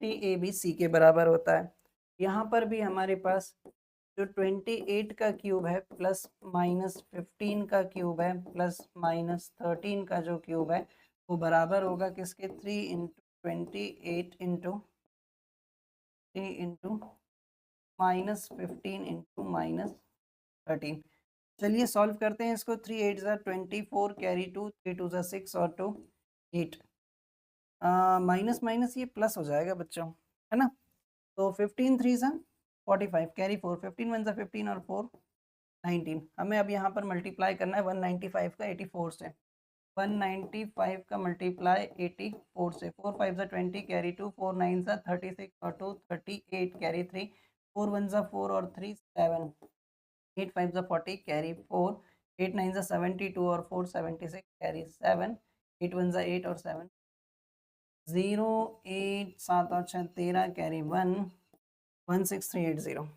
3ab सी के बराबर होता है। यहाँ पर भी हमारे पास जो 28 का क्यूब है प्लस माइनस 15 का क्यूब है प्लस माइनस 13 का जो क्यूब है वो बराबर होगा किसके? 3 into 28 into 3 into minus 15 into minus 13। चलिए सॉल्व करते हैं इसको। 3 8 ज़ा 24, कैरी 2, 3 2 ज़ा 6 और 2 8। माइनस माइनस ये प्लस हो जाएगा बच्चों, है ना। तो 15 3 ज़ा 45, कैरी 4, 15 1 ज़ा 15 और 4 19। हमें अब यहाँ पर मल्टीप्लाई करना है 195 का 84 से। 195 का मल्टीप्लाई 84 से। 4 5 ज़ा 20, कैरी 2, 4 9 ज़ा 36 और 2 38, कैरी 3, 4 1 ज़ा 4 और 3 7, 8 5 ज़ा 40, कैरी 4, 8 9 ज़ा 72 और 4 76, कैरी 7, 8 1 ज़ा 8 और 7 0, 8 7 और 6 13, carry 1, 16380,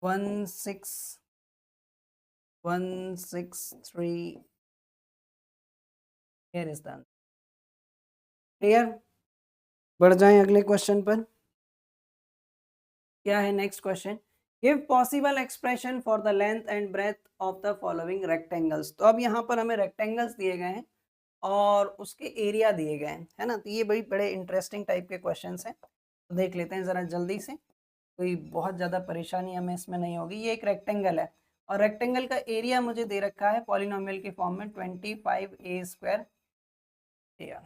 163। Here is the answer. Clear? बढ़ जाएं अगले क्वेश्चन पर। क्या है next question? Give possible expression for the length and breadth of the following rectangles. तो अब यहाँ पर हमें रेक्टेंगल्स दिए गए हैं और उसके एरिया दिए गए हैं, है ना। तो ये बड़ी बड़े इंटरेस्टिंग टाइप के क्वेश्चंस हैं, तो देख लेते हैं ज़रा जल्दी से। कोई बहुत ज़्यादा परेशानी हमें इसमें नहीं होगी। ये एक रेक्टेंगल है और रेक्टेंगल का एरिया मुझे दे रखा है पॉलिनोमियल के फॉर्म में 25a² एरिया।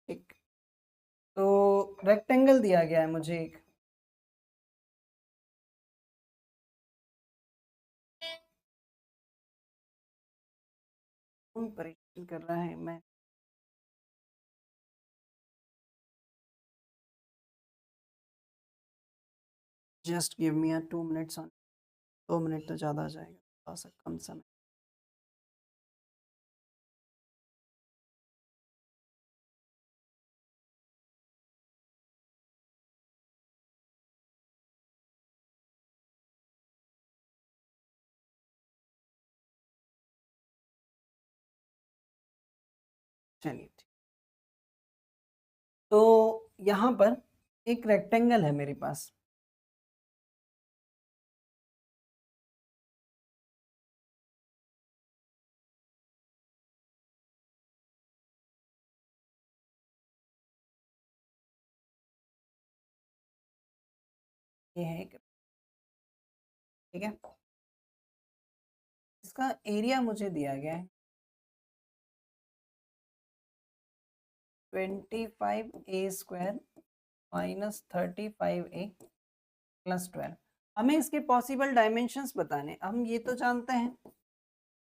ठीक, तो रेक्टेंगल दिया गया है मुझे एक। कौन परेशान कर रहा है? मैं just give me a 2 minutes on. 2 minute तो ज़्यादा आ जाएगा, थोड़ा सा कम समय। चलिए ठीक। तो यहाँ पर एक रेक्टेंगल है मेरे पास। ये है एक, ठीक है। इसका एरिया मुझे दिया गया है 25a² माइनस 35a प्लस 12। हमें इसके पॉसिबल डायमेंशंस बताने। हम ये तो जानते हैं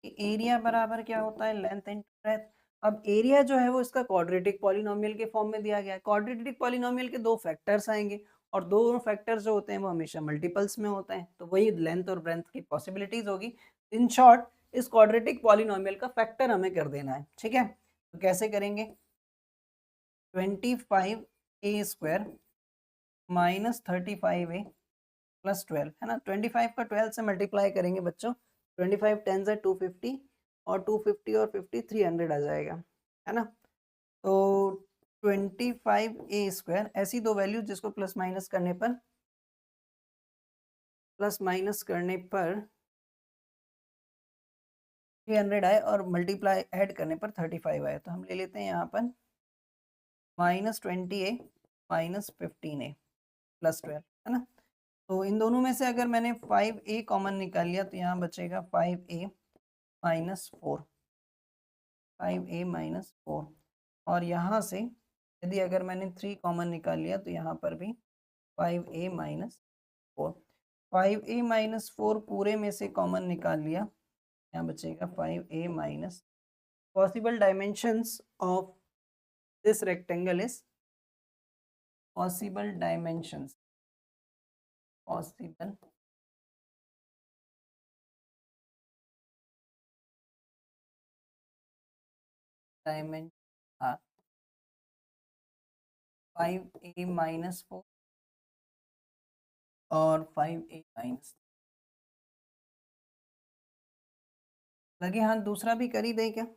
कि एरिया बराबर क्या होता है? Length into breadth. अब एरिया जो है वो इसका क्वाड्रेटिक पॉलिनोमियल के फॉर्म में दिया गया है। क्वाड्रेटिक पॉलिनोमियल के दो फैक्टर्स आएंगे और दोनों फैक्टर्स जो होते हैं वो हमेशा मल्टीपल्स में होते हैं, तो वही लेंथ और ब्रेथ की पॉसिबिलिटीज होगी। इन शॉर्ट इस क्वाड्रेटिक पॉलिनोमियल का फैक्टर हमें कर देना है, ठीक है। तो कैसे करेंगे? 25a² माइनस 35a प्लस 12 है ना। 25 का 12 से मल्टीप्लाई करेंगे बच्चों, 25 10 से 250 और 250 और 50 300 आ जाएगा, है ना। तो 25a² ऐसी दो वैल्यू जिसको प्लस माइनस करने पर 300 आए और मल्टीप्लाई ऐड करने पर 35 आए। तो हम ले लेते हैं यहाँ पर -20a माइनस 15a प्लस 12, है ना। तो इन दोनों में से अगर मैंने 5a कॉमन निकाल लिया तो यहाँ बचेगा 5a माइनस 4, 5a माइनस 4। और यहाँ से यदि अगर मैंने 3 कॉमन निकाल लिया तो यहाँ पर भी 5a माइनस 4। 5a माइनस 4 पूरे में से कॉमन निकाल लिया, यहाँ बचेगा 5a minus. Possible dimensions of this rectangle is possible dimensions dimensions are 5a minus 4 और 5a माइनस। लगे हाथ दूसरा भी कर ही दे क्या?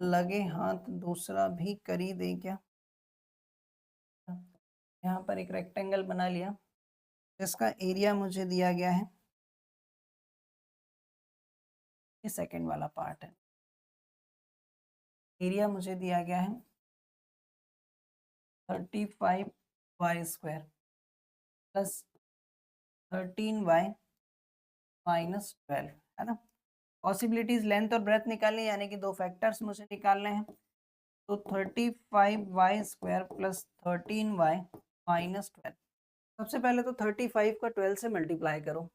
लगे हाथ दूसरा भी कर ही दे क्या? यहाँ पर एक रेक्टेंगल बना लिया जिसका एरिया मुझे दिया गया है, ये सेकंड वाला पार्ट है। एरिया मुझे दिया गया है 35y² प्लस 13y माइनस 12, है ना। पॉसिबिलिटीज लेंथ और ब्रेथ निकालनी, यानी कि दो फैक्टर्स मुझे निकालने हैं। तो 35y² प्लस 13y माइनस 12। सबसे पहले तो 35 का 12 से मल्टीप्लाई करो,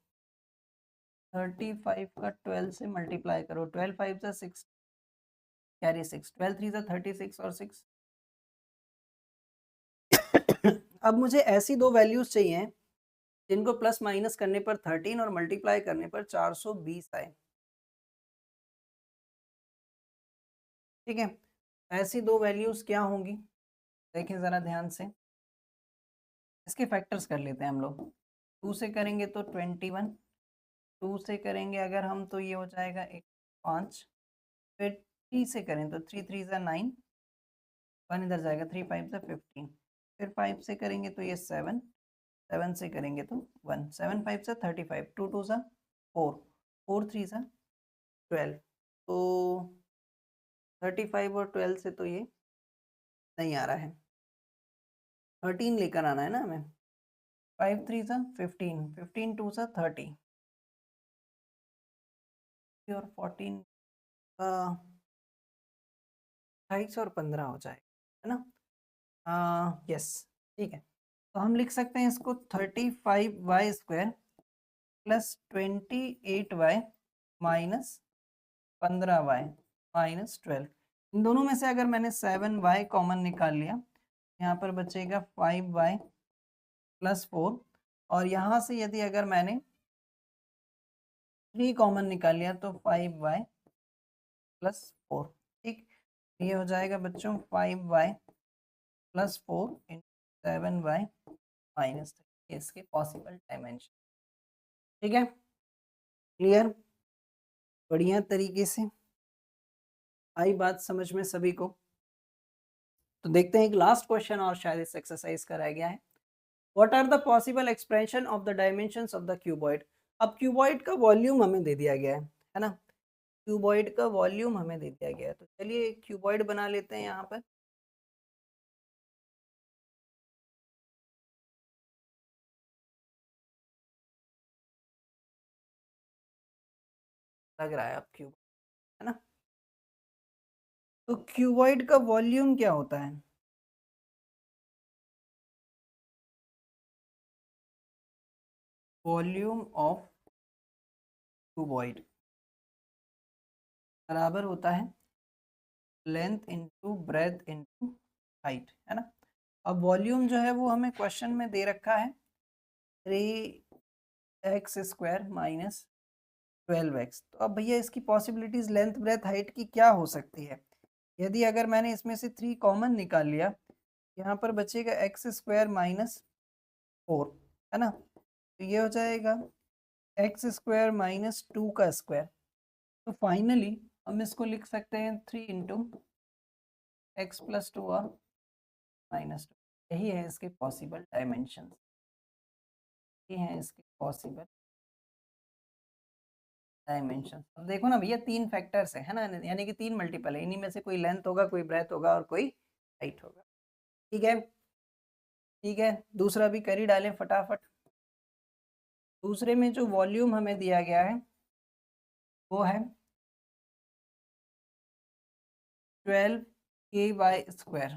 35 का 12 से मल्टीप्लाई करो। 12 5 से 6 कैरी 6, 12 3 से 36 और 6। अब मुझे ऐसी दो वैल्यूज चाहिए जिनको प्लस माइनस करने पर 13 और मल्टीप्लाई करने पर 420 आए। ठीक है, ऐसी दो वैल्यूज क्या होंगी देखें ज़रा ध्यान से। इसके फैक्टर्स कर लेते हैं हम लोग। 2 से करेंगे तो 21, 2 से करेंगे अगर हम तो ये हो जाएगा 5। फिर 3 से करें तो 3 3 ज़ा 9, 1 इधर जाएगा, 3 5 ज़ा 15। फिर 5 से करेंगे तो ये 7, 7 से करेंगे तो 1, 7 5 ज़ा 35, 2 2 ज़ा 4, 4 3 ज़ा 12। तो 35 और 12 से तो ये नहीं आ रहा है, 13 लेकर आना है ना हमें। 5 3 ज़ा 15, 15 2 ज़ा 30 और 14 28 और 15 हो जाएगा, है ना। यस, ठीक है। तो हम लिख सकते हैं इसको 35y² plus 28y minus 15y minus 12। इन दोनों में से अगर मैंने 7y कॉमन निकाल लिया, यहाँ पर बचेगा 5y प्लस 4। और यहाँ से यदि अगर मैंने 3 कॉमन निकाल लिया तो 5y प्लस 4। ठीक, ये हो जाएगा बच्चों 5y plus 4 into 7y minus 3, इसके पॉसिबल डायमेंशन। ठीक है, क्लियर, बढ़िया तरीके से आई बात समझ में सभी को। तो देखते हैं एक लास्ट क्वेश्चन और शायद इस एक्सरसाइज का रह गया है। What are the possible expression of the dimensions of the cuboid. अब क्यूबॉइड का वॉल्यूम हमें दे दिया गया है ना। क्यूबॉइड का वॉल्यूम हमें दे दिया गया है, तो चलिए क्यूबॉइड बना लेते हैं। यहाँ पर लग रहा है अब क्यूब, है ना। तो क्यूबॉइड का वॉल्यूम क्या होता है? वॉल्यूम ऑफ क्यूबॉइड बराबर होता है length into breadth into height, है ना। अब वॉल्यूम जो है वो हमें क्वेश्चन में दे रखा है 3x² माइनस 12x। तो अब भैया इसकी पॉसिबिलिटीज लेंथ ब्रेथ हाइट की क्या हो सकती है? यदि अगर मैंने इसमें से 3 कॉमन निकाल लिया यहाँ पर बचेगा एक्स स्क्वायर माइनस 4, है ना। तो ये हो जाएगा एक्स स्क्वायर माइनस 2 का स्क्वायर। तो फाइनली हम इसको लिख सकते हैं 3 इंटू एक्स प्लस 2 और माइनस 2। यही है इसके पॉसिबल डायमेंशन, ये हैं इसके पॉसिबल डायमेंशन। अब देखो ना भैया, 3 फैक्टर्स है ना, यानी कि 3 मल्टीपल है। इन्हीं में से कोई लेंथ होगा, कोई ब्रेथ होगा और कोई हाइट होगा। ठीक है, ठीक है। दूसरा भी कर ही डालें फटाफट। दूसरे में जो वॉल्यूम हमें दिया गया है वो है 12 के बाय स्क्वायर,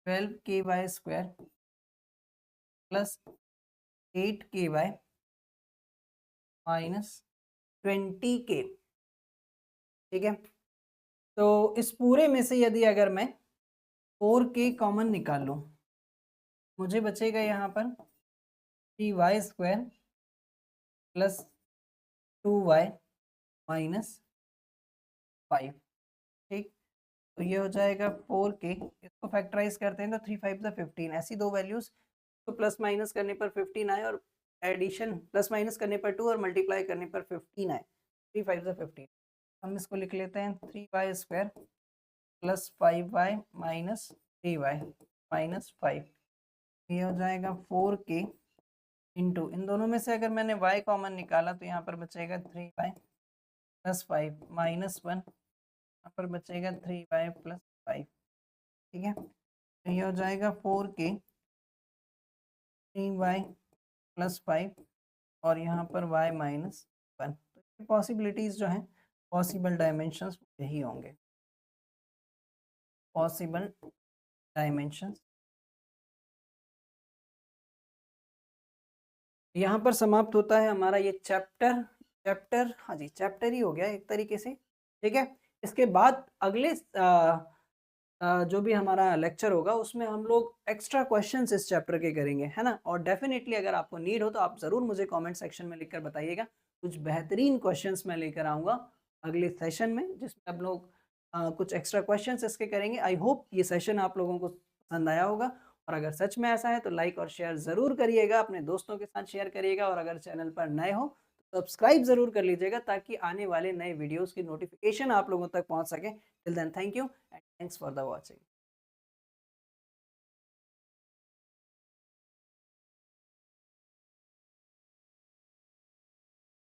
12 के बाय स्क्वायर प्लस 8 के बाय माइनस 20 के। ठीक है, तो इस पूरे में से यदि अगर मैं 4 के कॉमन निकाल लूँ, मुझे बचेगा यहाँ पर 3y square plus 2y minus 5। ठीक, तो ये हो जाएगा 4 के। इसको फैक्टराइज करते हैं तो 3 5 ज़ा 15, ऐसी दो वैल्यूज तो प्लस माइनस करने पर 15 आए, और एडिशन प्लस माइनस करने पर 2 और मल्टीप्लाई करने पर 15 आए। 3 5 ज़ा 15। हम इसको लिख लेते हैं 3y square plus 5y minus 3y minus 5। ये हो जाएगा 4 के इंटू, इन दोनों में से अगर मैंने y कॉमन निकाला तो यहाँ पर बचेगा 3y प्लस 5 माइनस 1, यहाँ पर बचेगा 3y प्लस 5। ठीक है, तो ये हो जाएगा 4 के 3y प्लस 5 और यहाँ पर y माइनस 1। तो पॉसिबिलिटीज़ जो हैं, पॉसिबल डायमेंशंस यही होंगे, पॉसिबल डायमेंशंस। यहाँ पर समाप्त होता है हमारा ये चैप्टर। हाँ जी, चैप्टर ही हो गया एक तरीके से। ठीक है, इसके बाद अगले जो भी हमारा लेक्चर होगा उसमें हम लोग एक्स्ट्रा क्वेश्चंस इस चैप्टर के करेंगे, है ना। और डेफिनेटली अगर आपको नीड हो तो आप ज़रूर मुझे कमेंट सेक्शन में लिखकर बताइएगा। कुछ बेहतरीन क्वेश्चंस मैं लेकर आऊँगा अगले सेशन में, जिसमें आप लोग कुछ एक्स्ट्रा क्वेश्चंस इसके करेंगे। आई होप ये सेशन आप लोगों को पसंद आया होगा, और अगर सच में ऐसा है तो लाइक और शेयर ज़रूर करिएगा, अपने दोस्तों के साथ शेयर करिएगा, और अगर चैनल पर नए हो तो सब्सक्राइब ज़रूर कर लीजिएगा, ताकि आने वाले नए वीडियोज़ की नोटिफिकेशन आप लोगों तक पहुँच सके। Till then, thank you and thanks for the watching.